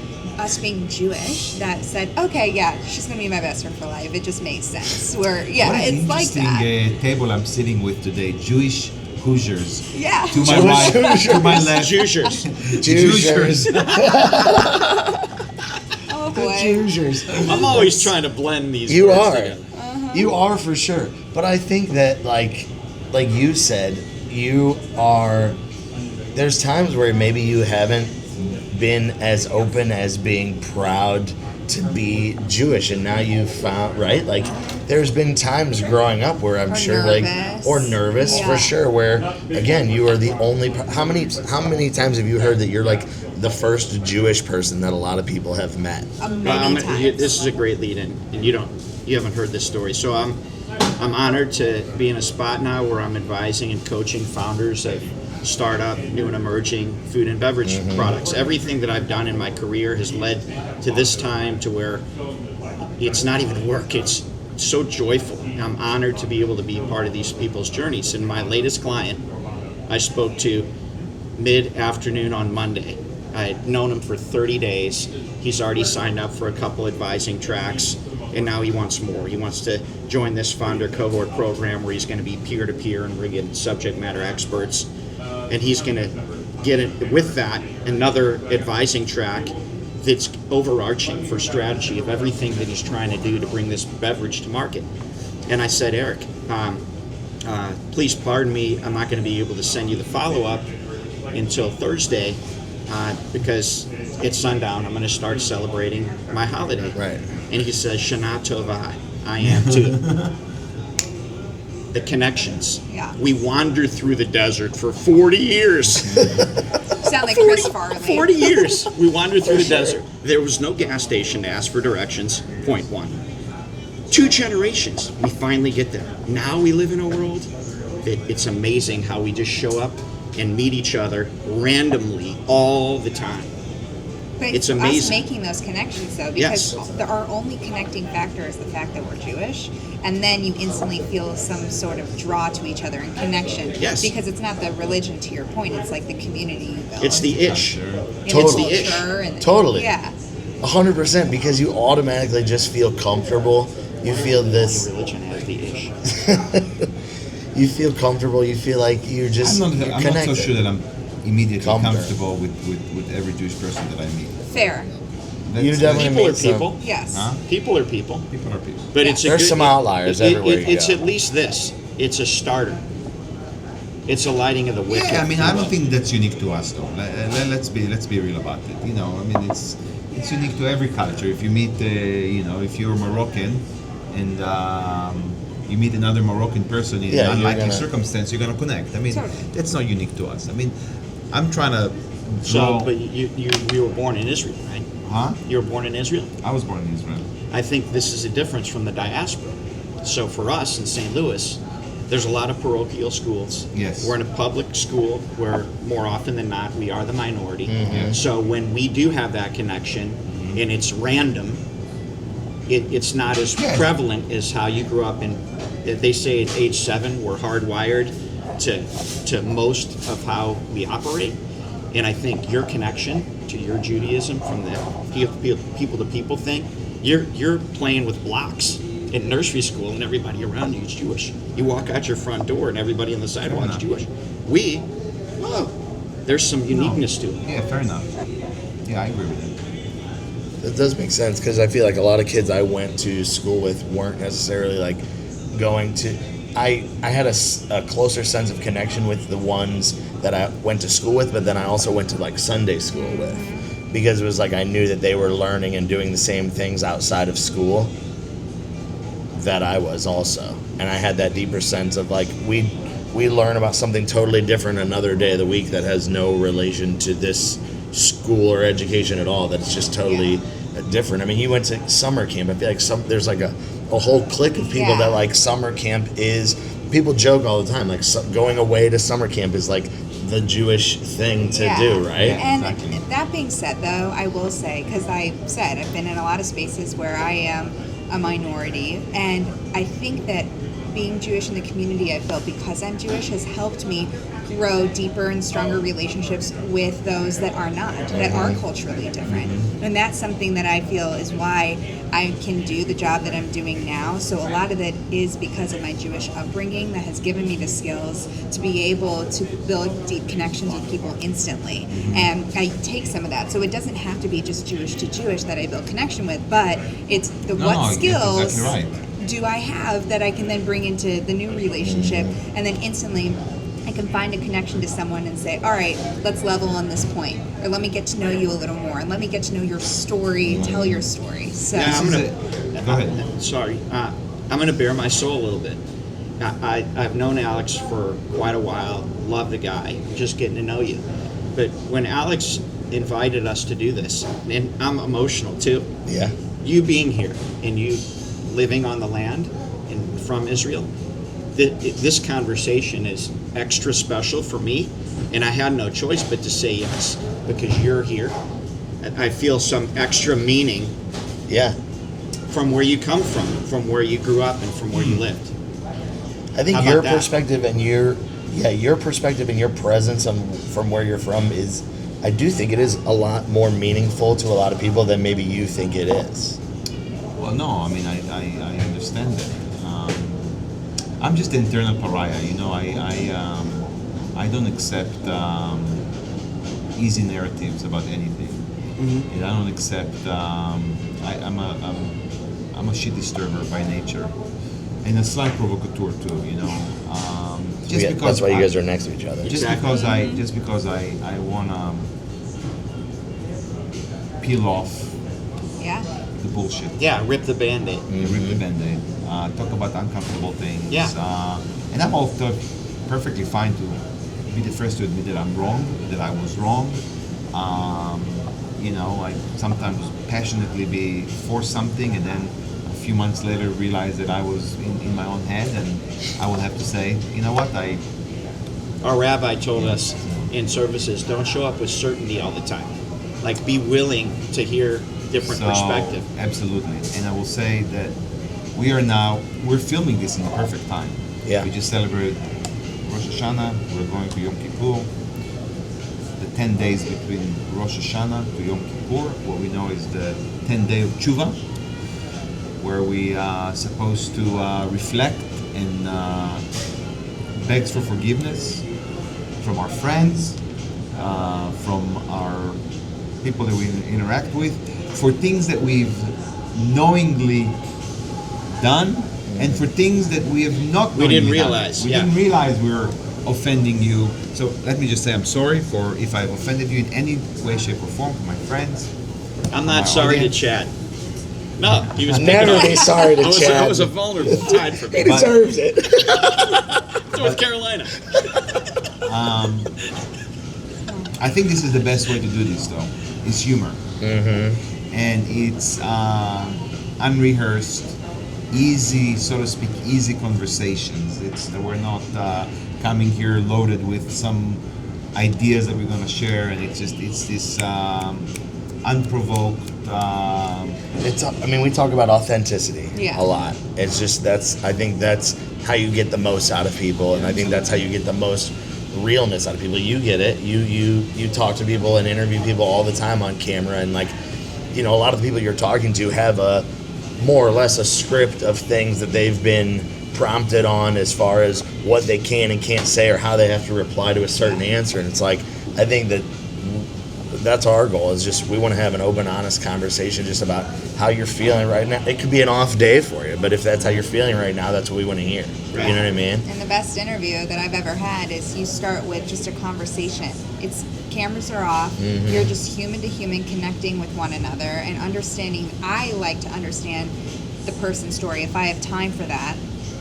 us being Jewish that said, okay, yeah, she's gonna be my best friend for life. It just makes sense. Where What an it's like that. interesting table I'm sitting with today. Jewish Hoosiers. Yeah. To my right, to my left. Hoosiers. Hoosiers. Oh boy. Hoosiers. I'm always trying to blend these You words are. together. You are for sure. But I think that like you said, you are. There's times where maybe you haven't been as open as being proud to be Jewish, and now you've found right. Like there's been times growing up where I'm Or sure nervous. or nervous Yeah. for sure. Where again, you are the only. How many times have you heard that you're like the first Jewish person that a lot of people have met? Many times. This is a great lead-in, and you haven't heard this story. So I'm honored to be in a spot now where I'm advising and coaching founders of startup, new and emerging food and beverage products. Everything that I've done in my career has led to this time to where it's not even work. It's so joyful. I'm honored to be able to be part of these people's journeys. And my latest client, I spoke to mid-afternoon on Monday. I had known him for 30 days. He's already signed up for a couple advising tracks, and now he wants more. He wants to join this founder cohort program where he's going to be peer-to-peer and bring in subject matter experts. And he's going to get it with that another advising track that's overarching for strategy of everything that he's trying to do to bring this beverage to market. And I said, Eric, please pardon me, I'm not going to be able to send you the follow-up until Thursday because it's sundown. I'm going to start celebrating my holiday. Right. And he says, Shana Tova, I am too. The connections. Yeah. We wandered through the desert for 40 years. Sound like Chris Farley. 40 years. We wandered through the desert. There was no gas station to ask for directions. Point one. 2 generations. We finally get there. Now we live in a world that it's amazing how we just show up and meet each other randomly all the time. But It's us amazing. making those connections, though, because Yes. our only connecting factor is the fact that we're Jewish, and then you instantly feel some sort of draw to each other and connection. Yes. Because it's not the religion, to your point; it's like the community you build. It's the ish. And Totally. the culture and Totally. Yeah. 100%, because you automatically just feel comfortable. You feel this. Religion has the ish. You feel comfortable. You feel like you're just I'm you're not connected. so sure that I'm immediately Comfort. comfortable with every Jewish person that I meet. Fair. That's- definitely People are meet some- people. Yes. Huh? People are people. People are people. But it's a There's good, some outliers everywhere you It's go. at least this. It's a starter. It's a lighting of the wick. Yeah, I mean, I don't think that's unique to us, though. Let's be real about it. You know, I mean, it's unique to every culture. If you meet, if you're Moroccan, and you meet another Moroccan person in Yeah, an you're unlikely gonna- circumstance, you're gonna connect. I mean, Totally. that's not unique to us. I mean, I'm trying to So, draw. but you were born in Israel, right? Huh? You were born in Israel. I was born in Israel. I think this is a difference from the diaspora. So for us in St. Louis, there's a lot of parochial schools. Yes. We're in a public school where more often than not we are the minority. Mm-hmm. So when we do have that connection and it's random, it's not as Yeah. prevalent as how you grew up in. They say at age 7 we're hardwired to most of how we operate. And I think your connection to your Judaism from the people to people thing, you're playing with blocks in nursery school and everybody around you is Jewish. You walk out your front door and everybody on the sidewalk is Jewish. There's some uniqueness to it. Yeah, fair enough. Yeah, I agree with that. That does make sense, because I feel like a lot of kids I went to school with weren't necessarily like going to. I had a closer sense of connection with the ones that I went to school with, but then I also went to like Sunday school with, because it was like I knew that they were learning and doing the same things outside of school that I was also, and I had that deeper sense of like we learn about something totally different another day of the week that has no relation to this school or education at all. That it's just totally different. I mean, you went to summer camp. I feel like there's like a whole clique of people that like summer camp is. People joke all the time, like going away to summer camp is like the Jewish thing to do, right? Yeah. And Exactly. that being said, though, I will say, because I've been in a lot of spaces where I am a minority, and I think that being Jewish in the community I've built because I'm Jewish has helped me grow deeper and stronger relationships with those that are not, that are culturally different. And that's something that I feel is why I can do the job that I'm doing now. So a lot of it is because of my Jewish upbringing that has given me the skills to be able to build deep connections with people instantly. And I take some of that. So it doesn't have to be just Jewish to Jewish that I build connection with, but it's what skills that's exactly right. do I have that I can then bring into the new relationship, and then instantly I can find a connection to someone and say, all right, let's level on this point, or let me get to know you a little more, and let me get to know your story, tell your story. So Yeah, I'm Go gonna. ahead. Sorry, I'm gonna bare my soul a little bit. I've known Alex for quite a while. Love the guy. Just getting to know you. But when Alex invited us to do this, and I'm emotional too. Yeah. You being here and you living on the land and from Israel, this conversation is extra special for me, and I had no choice but to say yes because you're here. I feel some extra meaning Yeah. from where you come from where you grew up and from where you lived. I think How about your that? perspective and your perspective and your presence from where you're from is, I do think it is a lot more meaningful to a lot of people than maybe you think it is. Well, no, I mean, I understand that. I'm just an internal pariah, you know. I don't accept easy narratives about anything. And I don't accept. I'm a shit disturber by nature, and a slight provocateur too, you know. Just because That's why you guys are next to each other. Just because I wanna peel off yeah. the bullshit. Yeah, rip the Band-Aid. Rip the Band-Aid. Talk about uncomfortable things. Yeah. And I'm also perfectly fine to be the first to admit that I'm wrong, that I was wrong. You know, I sometimes passionately be for something, and then a few months later realize that I was in my own head, and I will have to say, you know what, Our rabbi told us in services, don't show up with certainty all the time. Like, be willing to hear different perspective. Absolutely. And I will say that we're filming this in the perfect time. Yeah. We just celebrated Rosh Hashanah, we're going to Yom Kippur. The 10 days between Rosh Hashanah to Yom Kippur, what we know is the 10 day of Tshuva, where we are supposed to reflect and beg for forgiveness from our friends, from our people that we interact with, for things that we've knowingly done, and for things that we have not. We didn't knowingly done. realize, We yeah. didn't realize we were offending you. So let me just say I'm sorry for if I've offended you in any way, shape, or form. For my friends, I'm my not sorry audience. to Chad. No, he was picking Never on be me. sorry to That Chad. was a vulnerable time for me. He deserves it. North Carolina. I think this is the best way to do this, though. Is humor, and it's unrehearsed, easy, so to speak, easy conversations. We're not coming here loaded with some ideas that we're going to share, and it's this unprovoked. We talk about authenticity Yeah. a lot. It's just I think that's how you get the most out of people, and I think that's how you get the most realness out of people. You get it. You talk to people and interview people all the time on camera, and a lot of the people you're talking to have a more or less a script of things that they've been prompted on as far as what they can and can't say or how they have to reply to a certain answer. And it's like, I think that's our goal, is just we want to have an open, honest conversation just about how you're feeling right now. It could be an off day for you, but if that's how you're feeling right now, that's what we want to hear. Right. You know what I mean? And the best interview that I've ever had is you start with just a conversation. Cameras are off. You're just human to human connecting with one another and understanding. I like to understand the person's story if I have time for that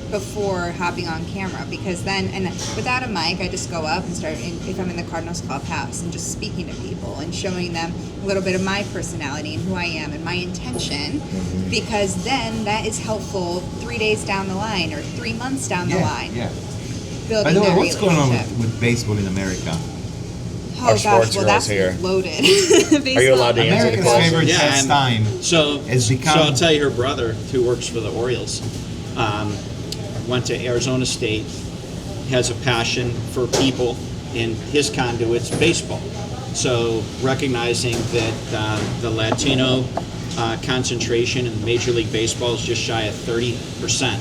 before hopping on camera, because then, and without a mic, I just go up and start, if I'm in the Cardinals Clubhouse, and just speaking to people and showing them a little bit of my personality and who I am and my intention, because then that is helpful 3 days down the line or 3 months down the line. Yeah. Building By the way, that what's going on relationship. with baseball in America? Oh Our gosh, sports well girls that's here. loaded. Are you allowed to answer the America's question? favorite Yeah, pastime So has become. I'll tell you, her brother, who works for the Orioles, went to Arizona State, has a passion for people, and his conduit's baseball. So recognizing that the Latino concentration in Major League Baseball is just shy of 30%.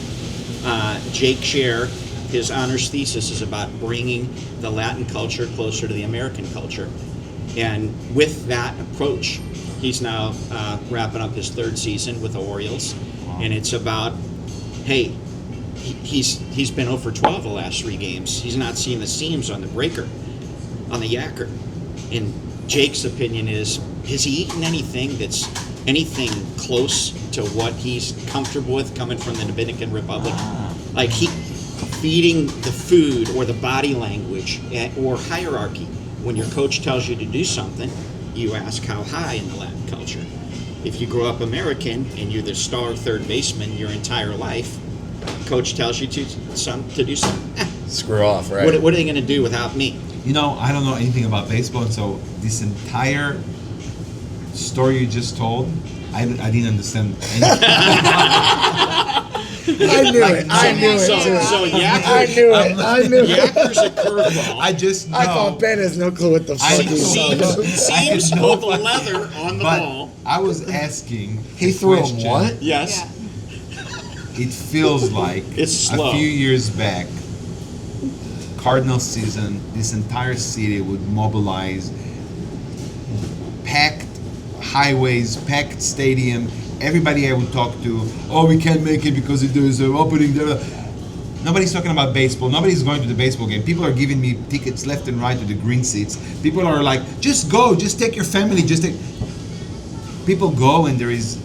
Jake Sher, his honors thesis is about bringing the Latin culture closer to the American culture. And with that approach, he's now wrapping up his third season with the Orioles. And it's about, hey, he's been 0 for 12 the last 3 games. He's not seeing the seams on the breaker, on the yacker. And Jake's opinion is, has he eaten anything that's anything close to what he's comfortable with coming from the Dominican Republic? Like feeding the food or the body language or hierarchy. When your coach tells you to do something, you ask how high in the Latin culture. If you grow up American and you're the star third baseman your entire life, coach tells you to do something. Screw off, right? What are they going to do without me? You know, I don't know anything about baseball, so this entire story you just told, I didn't understand anything. I knew it. I knew it. So I knew it. I knew it. Yakker's a curveball. I just know. I thought Ben has no clue what the fuck he's talking about. Seams know, of the leather on the but ball. I was asking. He the threw him question. what? Yes. Yeah. It feels like It's slow. a few years back, Cardinal season, this entire city would mobilize, packed highways, packed stadium. Everybody I would talk to, oh, we can't make it because there's an opening there. Nobody's talking about baseball. Nobody's going to the baseball game. People are giving me tickets left and right to the green seats. People are like, just go, just take your family, just take. People go and there is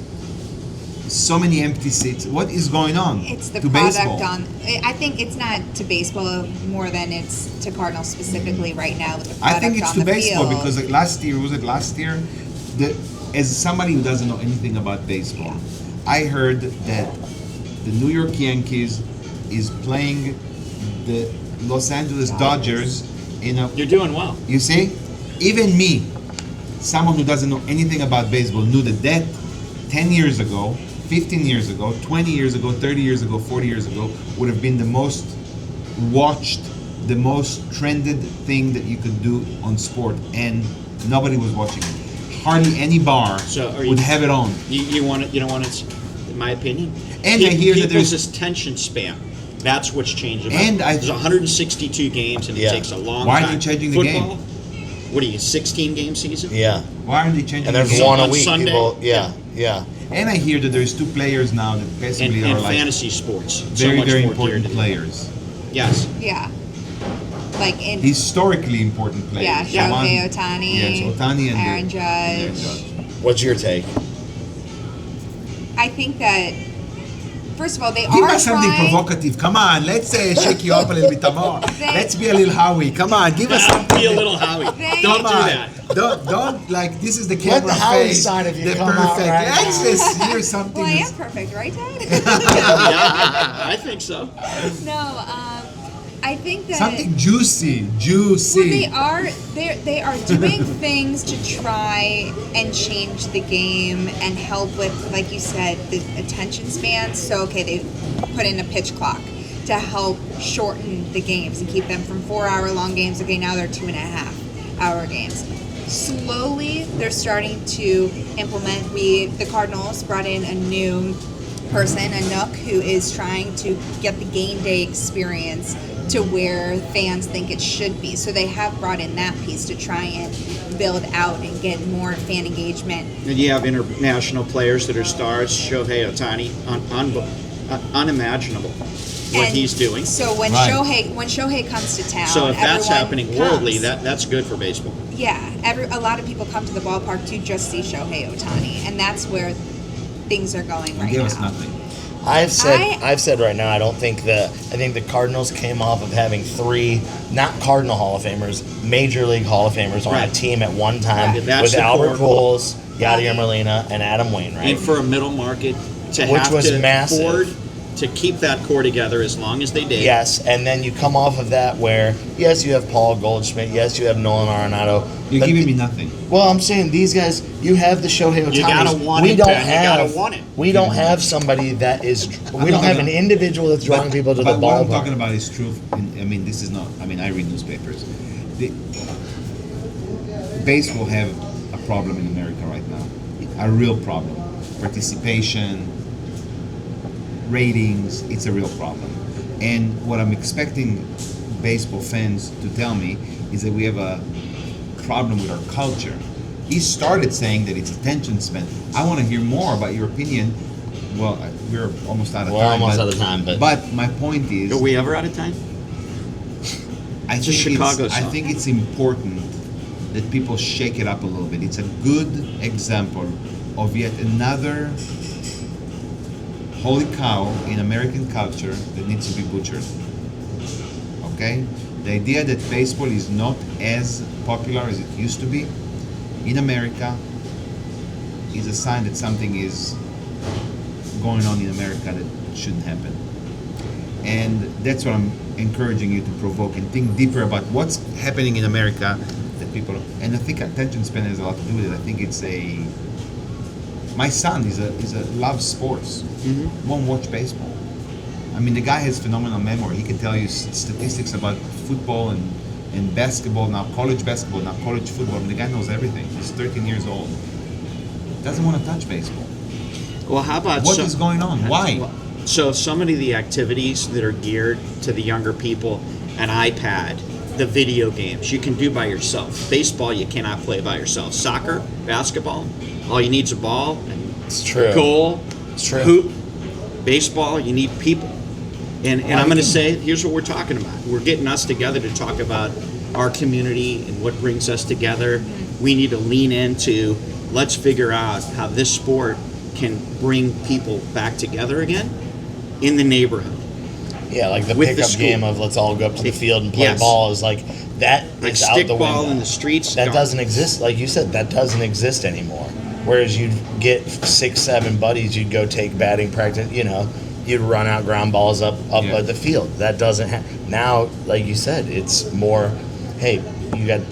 so many empty seats. What is going on? It's the to product baseball? I think it's not to baseball more than it's to Cardinals specifically right now with the product I think it's on to the baseball field. because like last year, as somebody who doesn't know anything about baseball, I heard that the New York Yankees is playing the Los Angeles Dodgers in a. You're doing well. You see, even me, someone who doesn't know anything about baseball, knew that 10 years ago, 15 years ago, 20 years ago, 30 years ago, 40 years ago would have been the most watched, the most trended thing that you could do on sport, and nobody was watching it. Hardly any bar So are would you- have it on. You want it? You don't want it? In my opinion. And I hear that people's there's- attention span. That's what's changed about And it. I- There's 162 games, and it Yeah. takes a long Why time. are they changing the game? Football, what are you, 16 game season? Yeah. Why aren't they changing And the there's game? one a on week. Sunday? People, yeah. And I hear that there's 2 players now that And, basically and are like fantasy sports. very, so much very more important geared to- players. Yes. Yeah. Like in Historically important players. yeah, The one- Shohei Ohtani, Yes, Ohtani and Aaron Aaron Judge. What's your take? I think that first of all, they Give are us something trying. provocative. Come on, let's shake you up a little bit, Tamar. Let's be a little Howie. Come on, give us something. Be a little Howie. They- Don't Come do on. that. Don't like this is the Let camera the Howie face. side of you the come out perfect. right Let's now. just hear something. Well, I am that's- perfect, right, Dad? Yeah, I think so. No, I think that something juicy. well, they are doing things to try and change the game and help with, like you said, the attention span. So okay, they put in a pitch clock to help shorten the games and keep them from 4-hour-long games. Okay, now they're 2.5-hour games. Slowly, they're starting to implement. The Cardinals brought in a new person, a Nook, who is trying to get the game day experience to where fans think it should be. So they have brought in that piece to try and build out and get more fan engagement. And you have international players that are stars. Shohei Ohtani, unimaginable what And he's doing. So when Right. Shohei comes to town, So if that's everyone happening comes. worldly, that's good for baseball. Yeah, a lot of people come to the ballpark to just see Shohei Ohtani, and that's where things are going right Give now. us nothing. I've said right now, I think the Cardinals came off of having 3, not Cardinal Hall of Famers, Major League Hall of Famers on a Right. team at one time Right. That's with the Albert core. Pujols, Yadier Molina, and Adam Wainwright. And for a middle market to Which have was to massive. afford to keep that core together as long as they did. Yes, and then you come off of that where, yes, you have Paul Goldschmidt, yes, you have Nolan Arenado. You're but giving me nothing. Well, I'm saying these guys, you have the Shohei Ohtani. You gotta want we it, don't Ben. You have, gotta want it. We don't have somebody that is. We I'm don't have an talking- individual that's drawing people to the But what I'm ballpark. talking about is truth. I mean, this is not. I mean, I read newspapers. The, baseball have a problem in America right now, a real problem. Participation, ratings, it's a real problem. And what I'm expecting baseball fans to tell me is that we have a problem with our culture. He started saying that it's attention span. I want to hear more about your opinion. Well, we're almost out of We're time. almost but- out of time, but- But my point is, Are we ever out of time? I It's a think Chicago I song. think it's important that people shake it up a little bit. It's a good example of yet another holy cow in American culture that needs to be butchered. Okay? The idea that baseball is not as popular as it used to be in America is a sign that something is going on in America that shouldn't happen. And that's what I'm encouraging you to provoke and think deeper about what's happening in America that people. And I think attention span has a lot to do with it. I think it's a. My son is a loves sports. Won't watch baseball. I mean, the guy has phenomenal memory. He can tell you statistics about football and basketball, now college basketball, now college football. I mean, the guy knows everything. He's 13 years old. Doesn't want to touch baseball. Well, how about What is going on? Why? So some of the activities that are geared to the younger people, an iPad, the video games, you can do by yourself. Baseball, you cannot play by yourself. Soccer, basketball, all you need is a ball, It's true. goal, It's true. hoop. Baseball, you need people. And I'm going to say, here's what we're talking about. We're getting us together to talk about our community and what brings us together. We need to lean into, let's figure out how this sport can bring people back together again in the neighborhood. Yeah, like the With the pickup school. game of let's all go up to the field and play Yes. ball is like that Like is out the stickball window. in the streets. That gone. doesn't exist. Like you said, that doesn't exist anymore. Whereas you'd get 6, 7 buddies, you'd go take batting practice. You know, you'd run out ground balls up Yeah. at the field. That doesn't now. Like you said, it's more. Hey,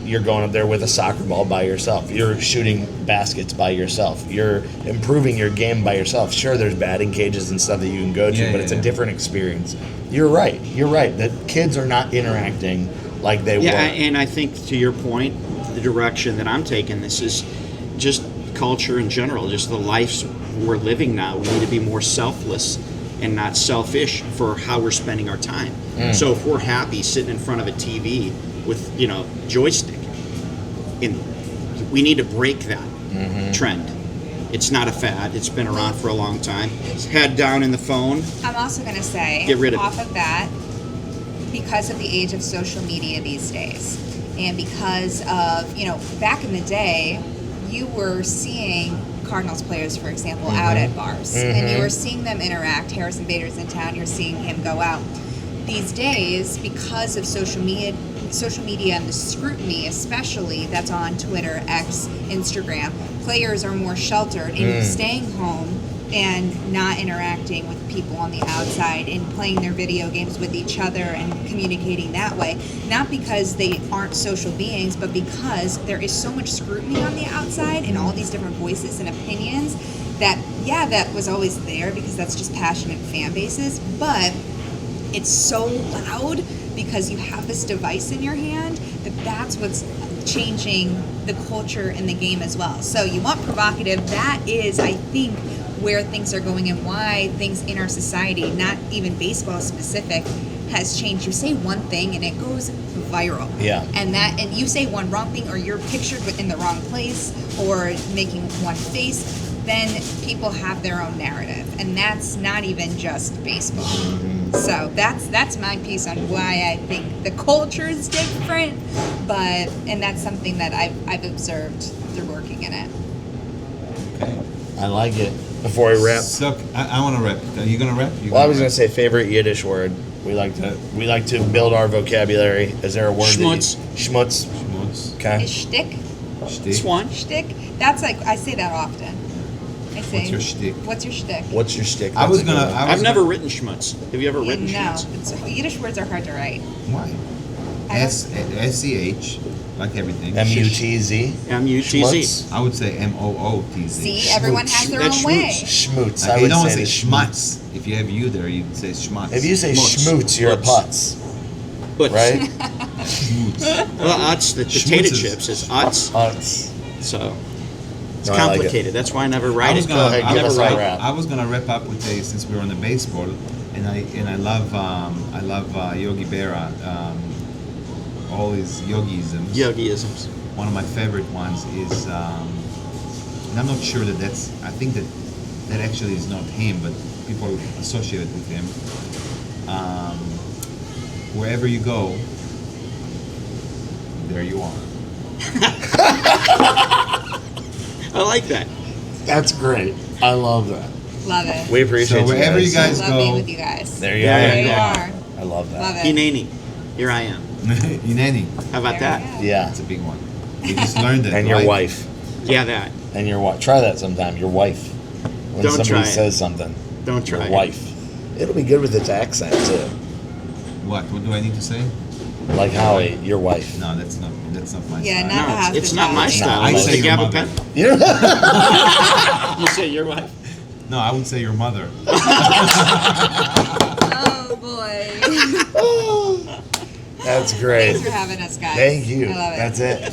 you're going up there with a soccer ball by yourself. You're shooting baskets by yourself. You're improving your game by yourself. Sure, there's batting cages and stuff that you can go to, Yeah, but yeah, it's a yeah. different experience. You're right. You're right. That kids are not interacting like they Yeah, were. and I think to your point, the direction that I'm taking this is just culture in general, just the lives we're living now. We need to be more selfless and not selfish for how we're spending our time. So if we're happy sitting in front of a TV with, joystick, we need to break that trend. It's not a fad. It's been around for a long time. Head down in the phone. I'm also going to say, Get rid of off of that, because of the age of social media these days, and because of, back in the day, you were seeing Cardinals players, for example, out at bars, and you were seeing them interact. Harrison Bader's in town, you're seeing him go out. These days, because of social media and the scrutiny, especially that's on Twitter, X, Instagram, players are more sheltered and staying home and not interacting with people on the outside and playing their video games with each other and communicating that way. Not because they aren't social beings, but because there is so much scrutiny on the outside and all these different voices and opinions that, that was always there because that's just passionate fan bases, but it's so loud because you have this device in your hand that's what's changing the culture in the game as well. So you want provocative. That is, I think, where things are going and why things in our society, not even baseball specific, has changed. You say one thing and it goes viral. Yeah. And you say one wrong thing or you're pictured in the wrong place or making one face, then people have their own narrative. And that's not even just baseball. So that's my piece on why I think the culture is different, and that's something that I've observed through working in it. Okay. I like it. Before we wrap, So I want to wrap. Are you gonna wrap? well, I was gonna say favorite Yiddish word. We like to build our vocabulary. Is there a word? Schmutz. Schmutz. Schmutz. Okay. Is shtick? Shtick. Swan. Shtick? That's like, I say that often. I see. What's your shtick? What's your shtick? What's your stick? I was That's a good gonna. one. I was I've never gonna- written schmutz. Have you ever written No, schmutz? Yiddish words are hard to write. Why? I don't- SCH, like everything. MUTZ. MUTZ. Schmutz. I would say MOOTZ. See, everyone has their That's own way. Schmutz. Like, I you would don't want to say say schmutz. If you have you there, you'd say schmutz. If you say Schmutz. schmutz, you're a Schmutz. putz, But right? schmutz. well, Utz, the potato Schmutzes. chips is Utz. Putz. So it's No, I like it. complicated. That's why I never write I was it. gonna, ahead, I give was, us our I- wrap. I was gonna wrap up with a, since we're on the baseball, and I love Yogi Berra, all his yogisms. Yogiisms. One of my favorite ones is, and I'm not sure that that's. I think that actually is not him, but people associate it with him. Wherever you go, there you are. I like that. That's great. I love that. Love it. We appreciate So wherever you guys Love go, being with you guys. There you There are. you are. I love that. Love it. Hineni. Here I am. in any, How about There that? you go. Yeah. that's a big one. You just learned it. And your right? wife. Yeah, that. And your wife. Try that sometime. Your wife. When Don't somebody try it. says something. Don't try Your it. wife. It'll be good with its accent too. What do I need to say? Like Howie, your wife. No, that's not my Yeah, style. not No, the half it's the not my time. style. I It's say the your mother. gabapentin. You're You say your wife. No, I would say your mother. Oh boy. That's great. Thanks for having us, guys. Thank you. I love it. That's it.